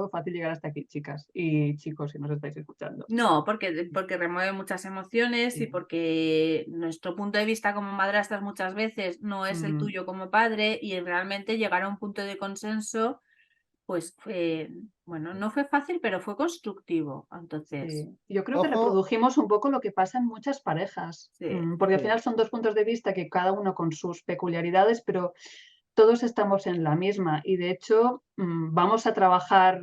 fácil llegar hasta aquí, chicas y chicos, si nos estáis escuchando. No, porque remueve muchas emociones y Sí. porque nuestro punto de vista como madrastras muchas veces no es el Mm, tuyo como padre y realmente llegar a un punto de consenso, pues bueno, no fue fácil, pero fue constructivo. Entonces, sí. Yo creo que ojo, reprodujimos un poco lo que pasa en muchas parejas, sí, porque al sí, final son 2 puntos de vista que cada uno con sus peculiaridades, pero todos estamos en la misma y de hecho vamos a trabajar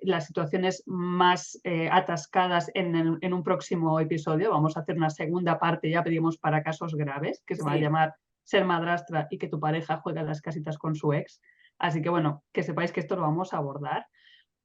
las situaciones más atascadas en un próximo episodio. Vamos a hacer una segunda parte, ya pedimos para casos graves, que se va a sí. llamar Ser madrastra y que tu pareja juega a las casitas con su ex. Así que bueno, que sepáis que esto lo vamos a abordar.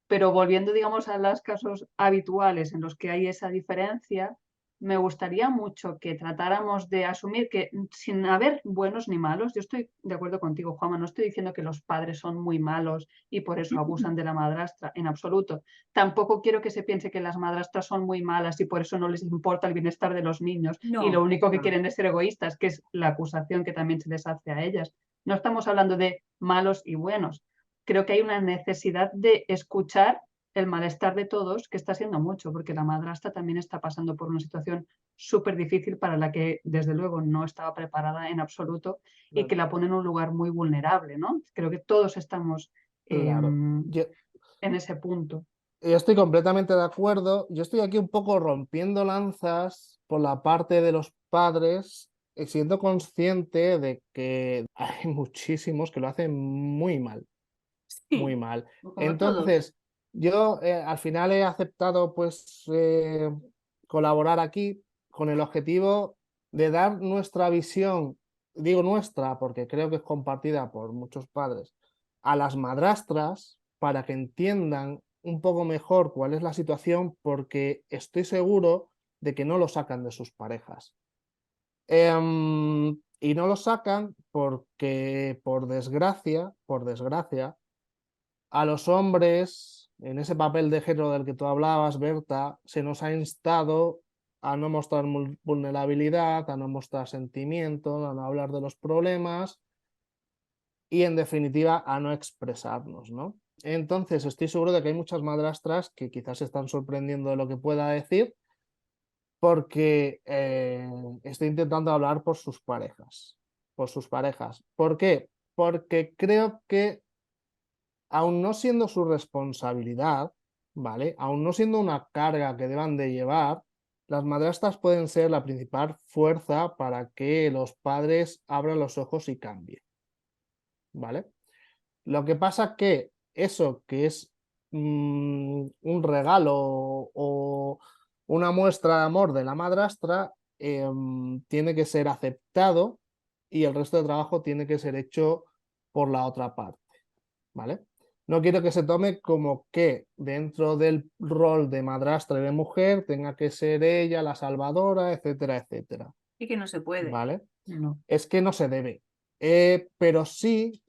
Pero volviendo, digamos, a los casos habituales en los que hay esa diferencia, me gustaría mucho que tratáramos de asumir que sin haber buenos ni malos, yo estoy de acuerdo contigo, Juanma, no estoy diciendo que los padres son muy malos y por eso abusan de la madrastra, en absoluto. Tampoco quiero que se piense que las madrastras son muy malas y por eso no les importa el bienestar de los niños y lo No, único que no. quieren es ser egoístas, que es la acusación que también se les hace a ellas. No estamos hablando de malos y buenos. Creo que hay una necesidad de escuchar el malestar de todos, que está siendo mucho, porque la madrastra también está pasando por una situación súper difícil para la que, desde luego, no estaba preparada en absoluto y que claro, la pone en un lugar muy vulnerable, ¿no? Creo que todos estamos claro. en ese punto. Yo estoy completamente de acuerdo. Yo estoy aquí un poco rompiendo lanzas por la parte de los padres, siendo consciente de que hay muchísimos que lo hacen muy mal, muy Sí, mal. como todos. Entonces, yo al final he aceptado pues colaborar aquí con el objetivo de dar nuestra visión, digo nuestra porque creo que es compartida por muchos padres, a las madrastras para que entiendan un poco mejor cuál es la situación, porque estoy seguro de que no lo sacan de sus parejas. Y no lo sacan porque, por desgracia, a los hombres, en ese papel de género del que tú hablabas, Berta, se nos ha instado a no mostrar vulnerabilidad, a no mostrar sentimientos, a no hablar de los problemas y, en definitiva, a no expresarnos, ¿no? Entonces, estoy seguro de que hay muchas madrastras que quizás se están sorprendiendo de lo que pueda decir porque estoy intentando hablar por sus parejas, por sus parejas. ¿Por qué? Porque creo que aun no siendo su responsabilidad, ¿vale? Aun no siendo una carga que deban de llevar, las madrastras pueden ser la principal fuerza para que los padres abran los ojos y cambien, ¿vale? Lo que pasa que eso que es un regalo o una muestra de amor de la madrastra tiene que ser aceptado y el resto del trabajo tiene que ser hecho por la otra parte, ¿vale? No quiero que se tome como que dentro del rol de madrastra y de mujer tenga que ser ella la salvadora, etcétera, etcétera. Y que no se puede. ¿Vale? No. Es que no se debe. Pero sí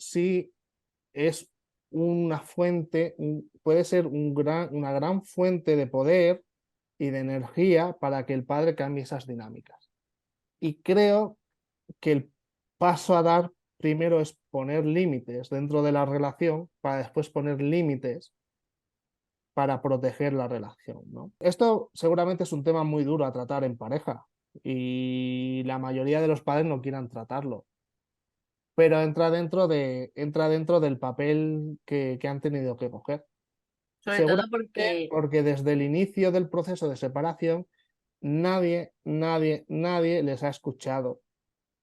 es una fuente, puede ser una gran fuente de poder y de energía para que el padre cambie esas dinámicas. Y creo que el paso a dar primero es poner límites dentro de la relación para después poner límites para proteger la relación, ¿no? Esto seguramente es un tema muy duro a tratar en pareja y la mayoría de los padres no quieran tratarlo, pero entra dentro del papel que han tenido que coger. Sobre todo Seguramente porque, porque desde el inicio del proceso de separación nadie les ha escuchado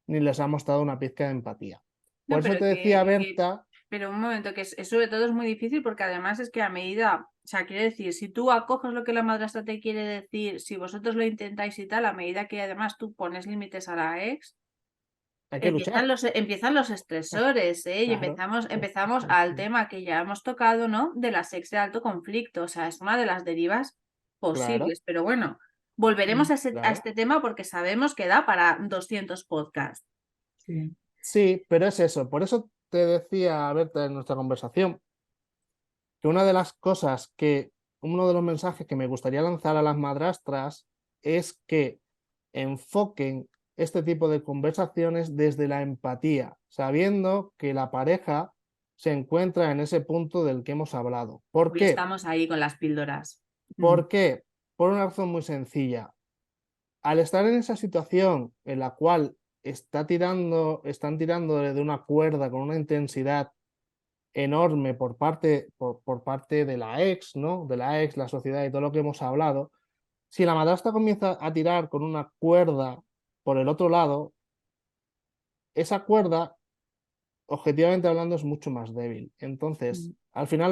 ni les ha mostrado una pizca de empatía. no, Por eso te decía, Berta, pero un momento, que sobre todo es muy difícil porque además es que a medida, o sea, quiere decir, si tú acoges lo que la madrastra te quiere decir, si vosotros lo intentáis y tal, a medida que además tú pones límites a la ex, hay que luchar. empiezan los estresores, ¿eh? Y Claro. empezamos al tema que ya hemos tocado, ¿no? De la ex de alto conflicto, o sea, es una de las derivas Claro, posibles, pero bueno, volveremos a claro. este tema porque sabemos que da para 200 podcasts. Sí. Sí, pero es eso. Por eso te decía, Berta, en nuestra conversación, que una de las cosas uno de los mensajes que me gustaría lanzar a las madrastras es que enfoquen este tipo de conversaciones desde la empatía, sabiendo que la pareja se encuentra en ese punto del que hemos hablado. ¿Por Hoy qué? estamos ahí con las píldoras. ¿Por qué? Por una razón muy sencilla. Al estar en esa situación en la cual están tirando de una cuerda con una intensidad enorme por parte de la ex, ¿no? De la ex, la sociedad y todo lo que hemos hablado, si la madrastra comienza a tirar con una cuerda por el otro lado, esa cuerda, objetivamente hablando, es mucho más débil. Entonces, al final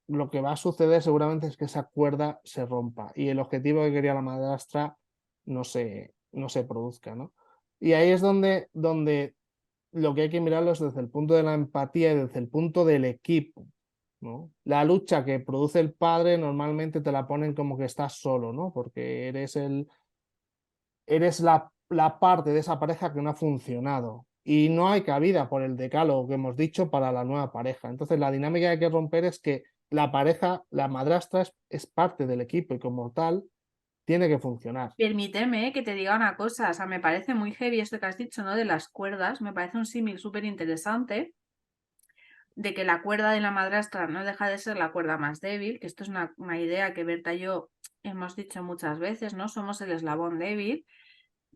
lo que va a suceder seguramente es que esa cuerda se rompa y el objetivo que quería la madrastra no se produzca, ¿no? Y ahí es donde lo que hay que mirarlo es desde el punto de la empatía y desde el punto del equipo, ¿no? La lucha que produce el padre normalmente te la ponen como que estás solo, ¿no? Porque eres la parte de esa pareja que no ha funcionado y no hay cabida por el decálogo que hemos dicho para la nueva pareja. Entonces la dinámica que hay que romper es que la pareja, la madrastra es parte del equipo y como tal tiene que funcionar. Permíteme que te diga una cosa, o sea, me parece muy heavy esto que has dicho, ¿no? De las cuerdas, me parece un símil súper interesante de que la cuerda de la madrastra no deja de ser la cuerda más débil, que esto es una idea que Berta y yo hemos dicho muchas veces, ¿no? Somos el eslabón débil.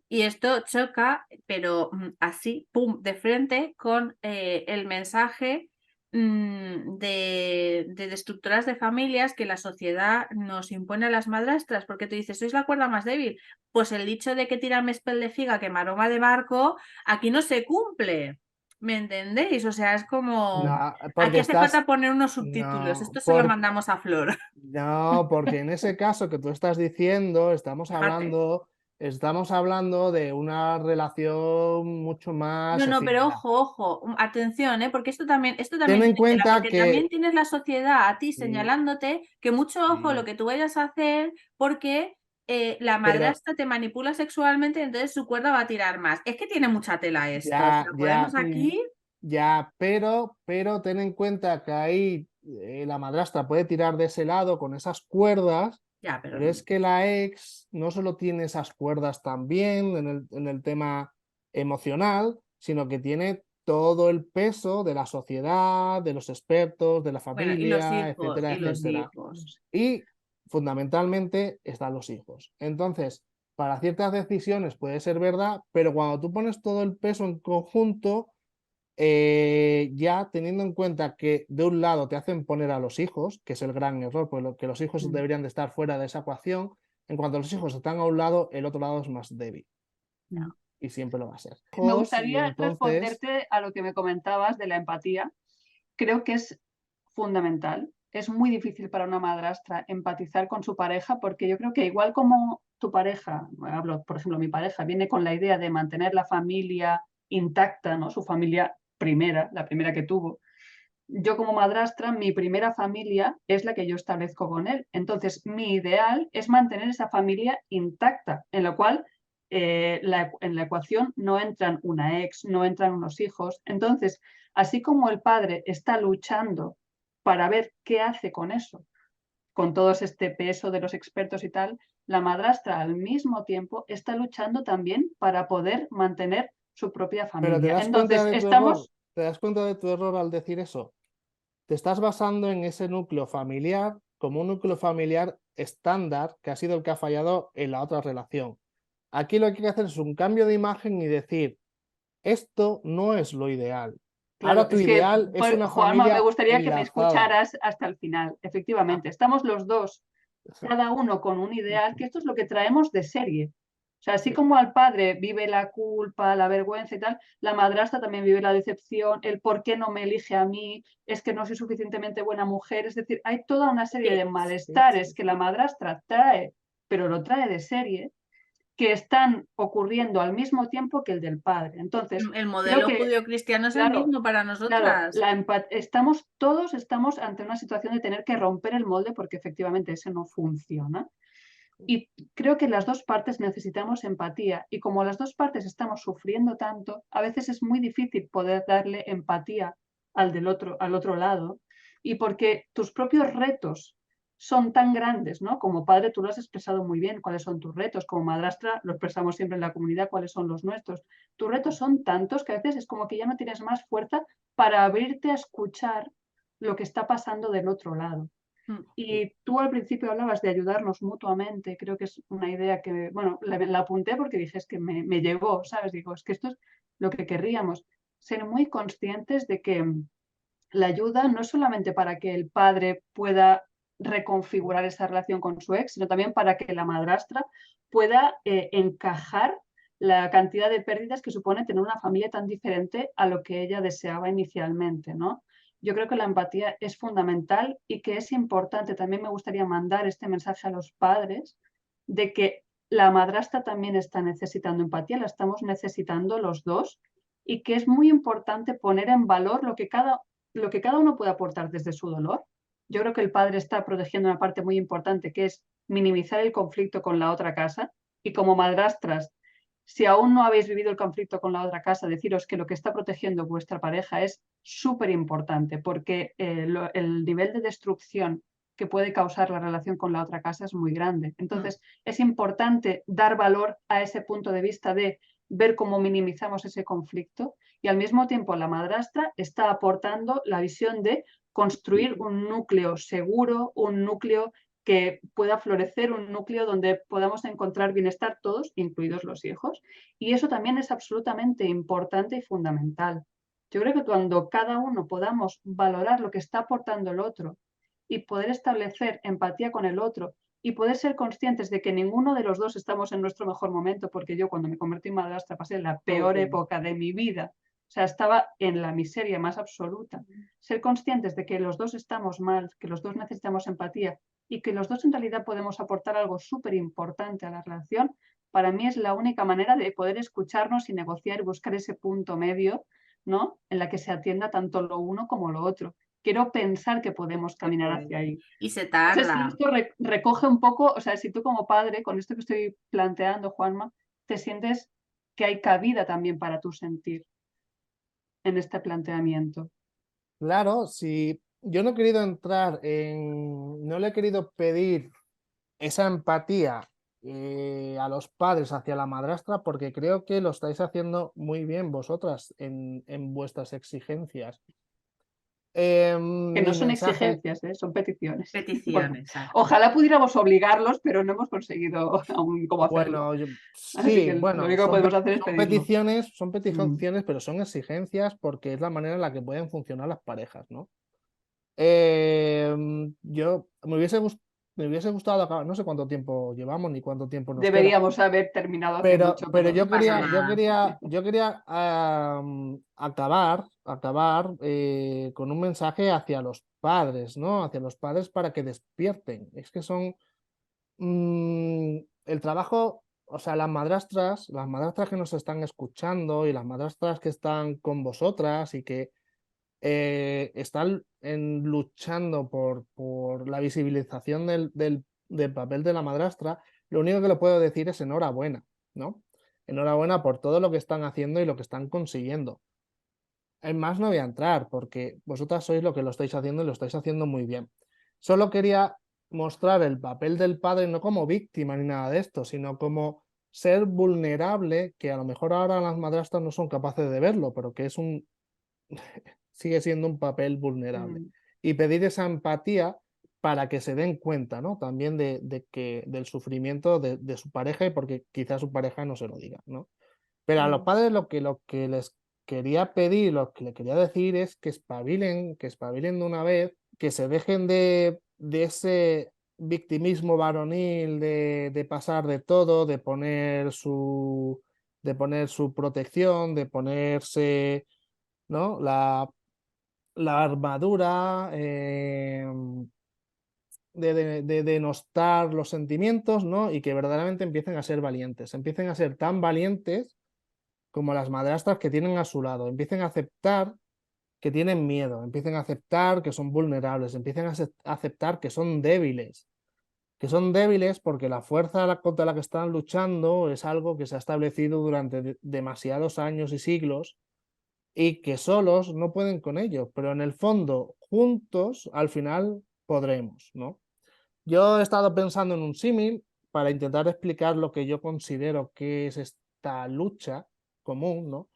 Y esto choca, pero así, pum, de frente con el mensaje de estructuras de familias que la sociedad nos impone a las madrastras, porque tú dices, sois la cuerda más débil. Pues el dicho de que tírame espel de figa, que maroma de barco, aquí no se cumple. ¿Me entendéis? O sea, es como. No, Aquí porque hace falta poner unos subtítulos. no, Esto se lo mandamos a Flor. no, porque en ese caso que tú estás diciendo, Fíjate. estamos hablando de una relación mucho más No, pero efímera. ojo, atención, porque esto también Ten en tiene tela, cuenta porque también que tienes la sociedad a ti sí, señalándote que mucho ojo lo sí, que tú vayas a hacer porque la pero madrastra te manipula sexualmente, entonces su cuerda va a tirar más. Es que tiene mucha tela esto, o sea, ya, podemos aquí, pero ten en cuenta que ahí la madrastra puede tirar de ese lado con esas cuerdas, ya, pero pero es que la ex no solo tiene esas cuerdas también en el tema emocional, sino que tiene todo el peso de la sociedad, de los expertos, de la bueno, familia, etcétera, y los etcétera. hijos. Y fundamentalmente están los hijos. Entonces, para ciertas decisiones puede ser verdad, pero cuando tú pones todo el peso en conjunto, ya teniendo en cuenta que de un lado te hacen poner a los hijos, que es el gran error, porque los hijos deberían de estar fuera de esa ecuación, en cuanto los hijos están a un lado, el otro lado es más débil y siempre lo va a ser. Me Y gustaría entonces, responderte a lo que me comentabas de la empatía. Creo que es fundamental. Es muy difícil para una madrastra empatizar con su pareja porque yo creo que igual como tu pareja, hablo, por ejemplo, mi pareja, viene con la idea de mantener la familia intacta, ¿no? Su familia primera, la primera que tuvo, yo como madrastra, mi primera familia es la que yo establezco con él. Entonces, mi ideal es mantener esa familia intacta, en la cual en la ecuación no entran una ex, no entran unos hijos. Entonces, así como el padre está luchando para ver qué hace con eso, con todo este peso de los expertos y tal, la madrastra al mismo tiempo está luchando también para poder mantener su propia Pero te familia. das cuenta Entonces, de tu error, estamos, te das cuenta de tu error al decir eso. Te estás basando en ese núcleo familiar como un núcleo familiar estándar que ha sido el que ha fallado en la otra relación. Aquí lo que hay que hacer es un cambio de imagen y decir, esto no es lo ideal. claro, Ahora tu es que, ideal es una Juanma, me familia gustaría que me enlazada. escucharas hasta el final. Ah, Efectivamente, estamos los dos, cada uno con un ideal, que esto es lo que traemos de serie. O sea, así sí, como al padre vive la culpa, la vergüenza y tal, la madrastra también vive la decepción, el por qué no me elige a mí, es que no soy suficientemente buena mujer. Es decir, hay toda una serie de Sí, sí, malestares sí, que la sí. madrastra trae, pero lo trae de serie, que están ocurriendo al mismo tiempo que el del padre. Entonces, el creo modelo que, judío-cristiano es el claro, mismo para claro, nosotras. todos estamos ante una situación de tener que romper el molde porque efectivamente ese no funciona. Y creo que las dos partes necesitamos empatía y como las dos partes estamos sufriendo tanto, a veces es muy difícil poder darle empatía al otro lado y porque tus propios retos son tan grandes, ¿no? Como padre tú lo has expresado muy bien, cuáles son tus retos, como madrastra lo expresamos siempre en la comunidad, cuáles son los nuestros. Tus retos son tantos que a veces es como que ya no tienes más fuerza para abrirte a escuchar lo que está pasando del otro lado. Mm. Y tú al principio hablabas de ayudarnos mutuamente, creo que es una idea que, bueno, la apunté porque dije, es que me llegó, ¿sabes? Digo, es que esto es lo que querríamos, ser muy conscientes de que la ayuda no es solamente para que el padre pueda reconfigurar esa relación con su ex, sino también para que la madrastra pueda encajar la cantidad de pérdidas que supone tener una familia tan diferente a lo que ella deseaba inicialmente, ¿no? Yo creo que la empatía es fundamental y que es importante. También me gustaría mandar este mensaje a los padres de que la madrastra también está necesitando empatía, la estamos necesitando los dos y que es muy importante poner en valor lo que cada uno puede aportar desde su dolor. Yo creo que el padre está protegiendo una parte muy importante que es minimizar el conflicto con la otra casa y como madrastras, si aún no habéis vivido el conflicto con la otra casa, deciros que lo que está protegiendo vuestra pareja es súper importante porque el nivel de destrucción que puede causar la relación con la otra casa es muy grande. Mm. Entonces, es importante dar valor a ese punto de vista de ver cómo minimizamos ese conflicto y al mismo tiempo la madrastra está aportando la visión de construir un núcleo seguro, un núcleo que pueda florecer, un núcleo donde podamos encontrar bienestar todos, incluidos los hijos. Y eso también es absolutamente importante y fundamental. Yo creo que cuando cada uno podamos valorar lo que está aportando el otro y poder establecer empatía con el otro y poder ser conscientes de que ninguno de los dos estamos en nuestro mejor momento, porque yo cuando me convertí en madrastra pasé la peor época de mi vida, o sea, estaba en la miseria más absoluta. Ser conscientes de que los dos estamos mal, que los dos necesitamos empatía y que los dos en realidad podemos aportar algo súper importante a la relación, para mí es la única manera de poder escucharnos y negociar y buscar ese punto medio, ¿no? En la que se atienda tanto lo uno como lo otro. Quiero pensar que podemos Se caminar hacia puede. ahí. Y se No sé si tarda. esto recoge un poco, o sea, si tú como padre, con esto que estoy planteando, Juanma, te sientes que hay cabida también para tu sentir en este planteamiento. Claro, si yo no he querido entrar en, no le he querido pedir esa empatía a los padres hacia la madrastra porque creo que lo estáis haciendo muy bien vosotras en vuestras exigencias. Que no Mi son mensaje, exigencias, ¿eh? Son peticiones. Bueno, Peticiones, exacto. ojalá pudiéramos obligarlos, pero no hemos conseguido aún cómo hacerlo. bueno, Así sí, que lo bueno, único que podemos hacer es son pedirlo. peticiones, son Mm. peticiones, pero son exigencias porque es la manera en la que pueden funcionar las parejas, ¿no? Yo me hubiese gustado acabar, no sé cuánto tiempo llevamos ni cuánto tiempo nos queda, Deberíamos haber terminado hace mucho, pero pero No yo pasa quería, nada. acabar con un mensaje hacia los padres, ¿no? Hacia los padres para que despierten. Es que son el trabajo, o sea, las madrastras que nos están escuchando y las madrastras que están con vosotras y que están luchando por la visibilización del papel de la madrastra, lo único que le puedo decir es enhorabuena, ¿no? Enhorabuena por todo lo que están haciendo y lo que están consiguiendo. En más no voy a entrar porque vosotras sois lo que lo estáis haciendo y lo estáis haciendo muy bien. Solo quería mostrar el papel del padre no como víctima ni nada de esto, sino como ser vulnerable, que a lo mejor ahora las madrastras no son capaces de verlo, pero que sigue siendo un papel vulnerable. Y pedir esa empatía para que se den cuenta, ¿no? También del sufrimiento de su pareja y porque quizás su pareja no se lo diga, ¿no? Pero a los padres lo que les quería pedir, lo que le quería decir es que espabilen de una vez, que se dejen de ese victimismo varonil de pasar de todo, de poner su protección, de ponerse, ¿no? la armadura, de denostar los sentimientos, ¿no? Y que verdaderamente empiecen a ser valientes, empiecen a ser tan valientes como las madrastras que tienen a su lado, empiecen a aceptar que tienen miedo, empiecen a aceptar que son vulnerables, empiecen a aceptar que son débiles porque la fuerza contra la que están luchando es algo que se ha establecido durante demasiados años y siglos y que solos no pueden con ello, pero en el fondo, juntos, al final podremos, ¿no? Yo he estado pensando en un símil para intentar explicar lo que yo considero que es esta lucha común, ¿no?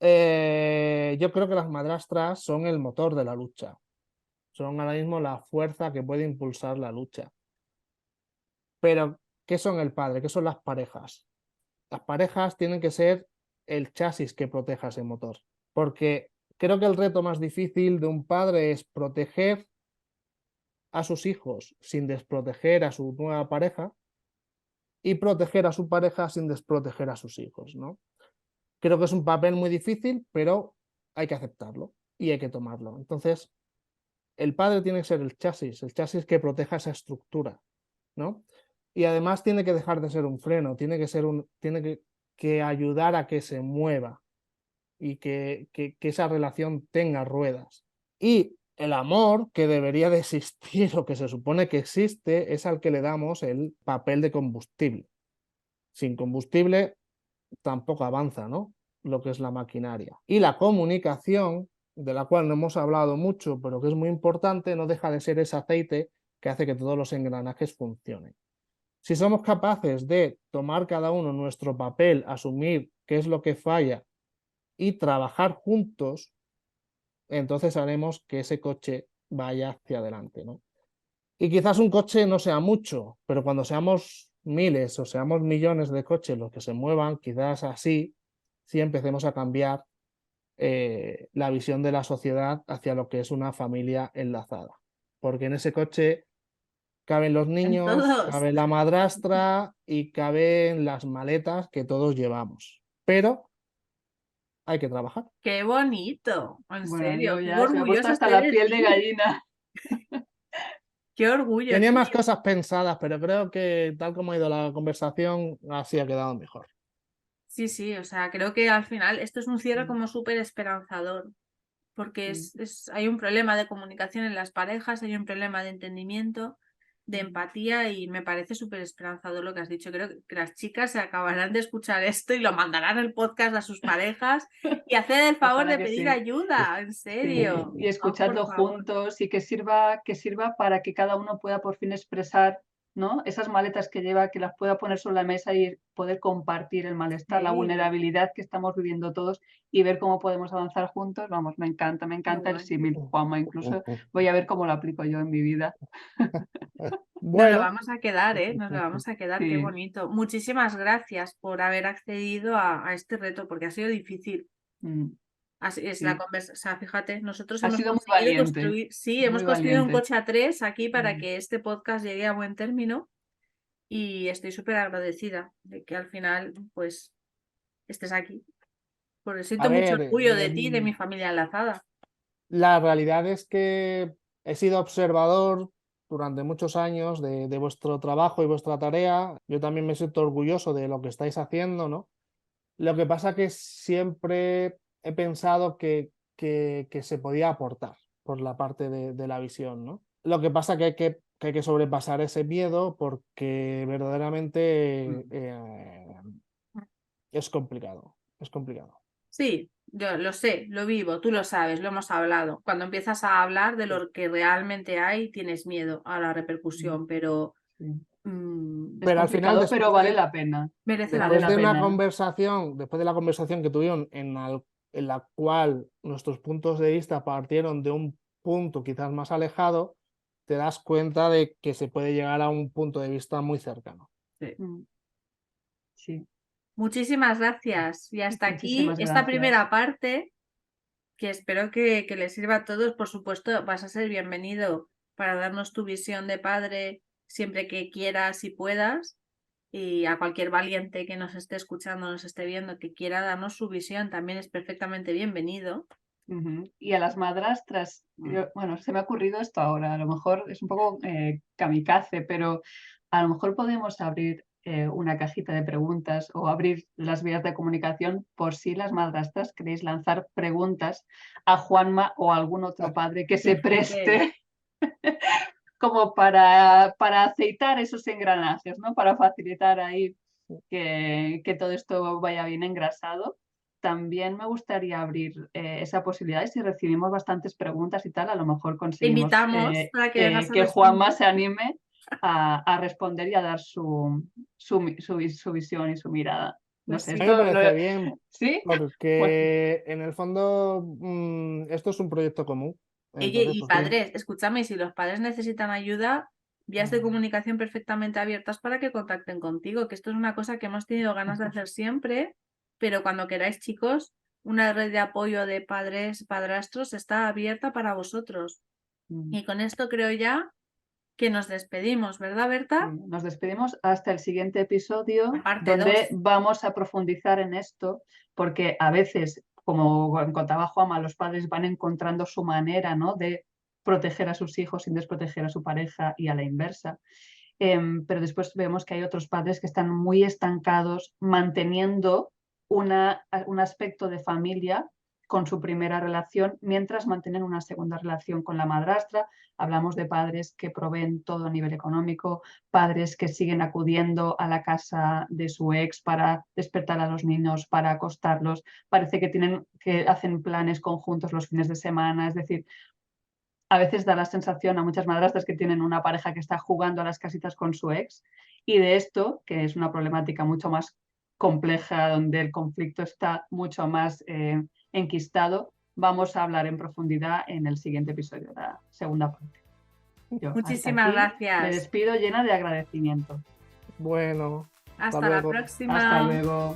Yo creo que las madrastras son el motor de la lucha, son ahora mismo la fuerza que puede impulsar la lucha. Pero, ¿qué son el padre? ¿Qué son las parejas? Las parejas tienen que ser el chasis que proteja ese motor, porque creo que el reto más difícil de un padre es proteger a sus hijos sin desproteger a su nueva pareja y proteger a su pareja sin desproteger a sus hijos, ¿no? Creo que es un papel muy difícil, pero hay que aceptarlo y hay que tomarlo. Entonces, el padre tiene que ser el chasis que proteja esa estructura, ¿no? Y además tiene que dejar de ser un freno, tiene que ayudar a que se mueva y que esa relación tenga ruedas. Y el amor que debería de existir o que se supone que existe es al que le damos el papel de combustible. Sin combustible tampoco avanza, ¿no? Lo que es la maquinaria. Y la comunicación, de la cual no hemos hablado mucho, pero que es muy importante, no deja de ser ese aceite que hace que todos los engranajes funcionen. Si somos capaces de tomar cada uno nuestro papel, asumir qué es lo que falla y trabajar juntos, entonces haremos que ese coche vaya hacia adelante, ¿no? Y quizás un coche no sea mucho, pero cuando seamos miles o seamos millones de coches los que se muevan, quizás así sí empecemos a cambiar la visión de la sociedad hacia lo que es una familia enlazada. Porque en ese coche caben los niños, todos. cabe la madrastra y caben las maletas que todos llevamos. Pero hay que trabajar. Qué bonito, en Bueno, serio, yo qué ya se me ha puesto orgullosa hasta estoy la de piel de ti. gallina. Qué orgullo. Tenía más cosas pensadas, pero creo que tal como ha ido la conversación, así ha quedado mejor. Sí, o sea, creo que al final esto es un cierre como súper esperanzador, porque hay un problema de comunicación en las parejas, hay un problema de entendimiento, de empatía y me parece súper esperanzador lo que has dicho. Creo que las chicas se acabarán de escuchar esto y lo mandarán el podcast a sus parejas y haced el favor Ojalá de que pedir sí. ayuda, en serio. Y escuchadlo por favor. juntos y que sirva para que cada uno pueda por fin expresar, ¿no? Esas maletas que lleva, que las pueda poner sobre la mesa y poder compartir el malestar, la Sí. vulnerabilidad que estamos viviendo todos y ver cómo podemos avanzar juntos. Vamos, me encanta el símil, Juanma. Incluso voy a ver cómo lo aplico yo en mi vida. Nos lo Bueno, vamos a quedar, ¿eh? Nos lo vamos a quedar, qué Sí. bonito. Muchísimas gracias por haber accedido a este reto, porque ha sido difícil. Mm, Así es sí. la conversación. O sea, fíjate, nosotros Ha hemos sido muy conseguido valiente, construir, muy hemos construido un valiente. coche a 3 aquí para Mm. que este podcast llegue a buen término y estoy súper agradecida de que al final, pues, estés aquí. Porque a siento mucho ver, orgullo de ti y de mi familia enlazada. la realidad es que he sido observador durante muchos años de vuestro trabajo y vuestra tarea. Yo también me siento orgulloso de lo que estáis haciendo, ¿no? Lo que pasa que siempre he pensado que que se podía aportar por la parte de la visión, ¿no? Lo que pasa que hay que sobrepasar ese miedo porque verdaderamente es complicado, es complicado. Sí, yo lo sé, lo vivo, tú lo sabes, lo hemos hablado. Cuando empiezas a hablar de lo que realmente hay, tienes miedo a la repercusión, pero Sí. mm, Es Pero al final, complicado, pero vale la pena. merece la después pena. de una pena. conversación, después de la conversación que tuvieron en la cual nuestros puntos de vista partieron de un punto quizás más alejado, te das cuenta de que se puede llegar a un punto de vista muy cercano. Sí. Muchísimas gracias. Y hasta aquí Muchísimas esta gracias. primera parte, que espero que les sirva a todos. Por supuesto, vas a ser bienvenido para darnos tu visión de padre siempre que quieras y puedas. Y a cualquier valiente que nos esté escuchando, nos esté viendo, que quiera darnos su visión, también es perfectamente bienvenido. Y a las madrastras, bueno, se me ha ocurrido esto ahora, a lo mejor es un poco kamikaze, pero a lo mejor podemos abrir una cajita de preguntas o abrir las vías de comunicación por si las madrastras queréis lanzar preguntas a Juanma o a algún otro padre que se preste como para aceitar esos engranajes, ¿no? Para facilitar ahí que todo esto vaya bien engrasado. También me gustaría abrir esa posibilidad y si recibimos bastantes preguntas y tal, a lo mejor Te conseguimos invitamos para que vengas a que responder. Juanma se anime a responder y a dar su visión y su mirada. No Pues sé, sí. A mí me parece bien, ¿sí? porque en el fondo esto es un proyecto común. Oye, Entonces, y pues, padres, escúchame, si los padres necesitan ayuda, vías de comunicación perfectamente abiertas para que contacten contigo, que esto es una cosa que hemos tenido ganas de hacer siempre, pero cuando queráis, chicos, una red de apoyo de padres, padrastros está abierta para vosotros. Y con esto creo ya que nos despedimos, ¿verdad, Berta? Nos despedimos hasta el siguiente episodio, Parte donde 2. vamos a profundizar en esto, porque a veces, como contaba Juanma, los padres van encontrando su manera, ¿no?, de proteger a sus hijos sin desproteger a su pareja y a la inversa. Pero después vemos que hay otros padres que están muy estancados manteniendo un aspecto de familia con su primera relación, mientras mantienen una segunda relación con la madrastra. Hablamos de padres que proveen todo a nivel económico, padres que siguen acudiendo a la casa de su ex para despertar a los niños, para acostarlos. Parece que hacen planes conjuntos los fines de semana, es decir, a veces da la sensación a muchas madrastras que tienen una pareja que está jugando a las casitas con su ex, y de esto, que es una problemática mucho más compleja, donde el conflicto está mucho más enquistado, vamos a hablar en profundidad en el siguiente episodio, la segunda parte. Yo Muchísimas gracias. Me despido llena de agradecimiento. bueno, Hasta la luego. próxima. Hasta luego.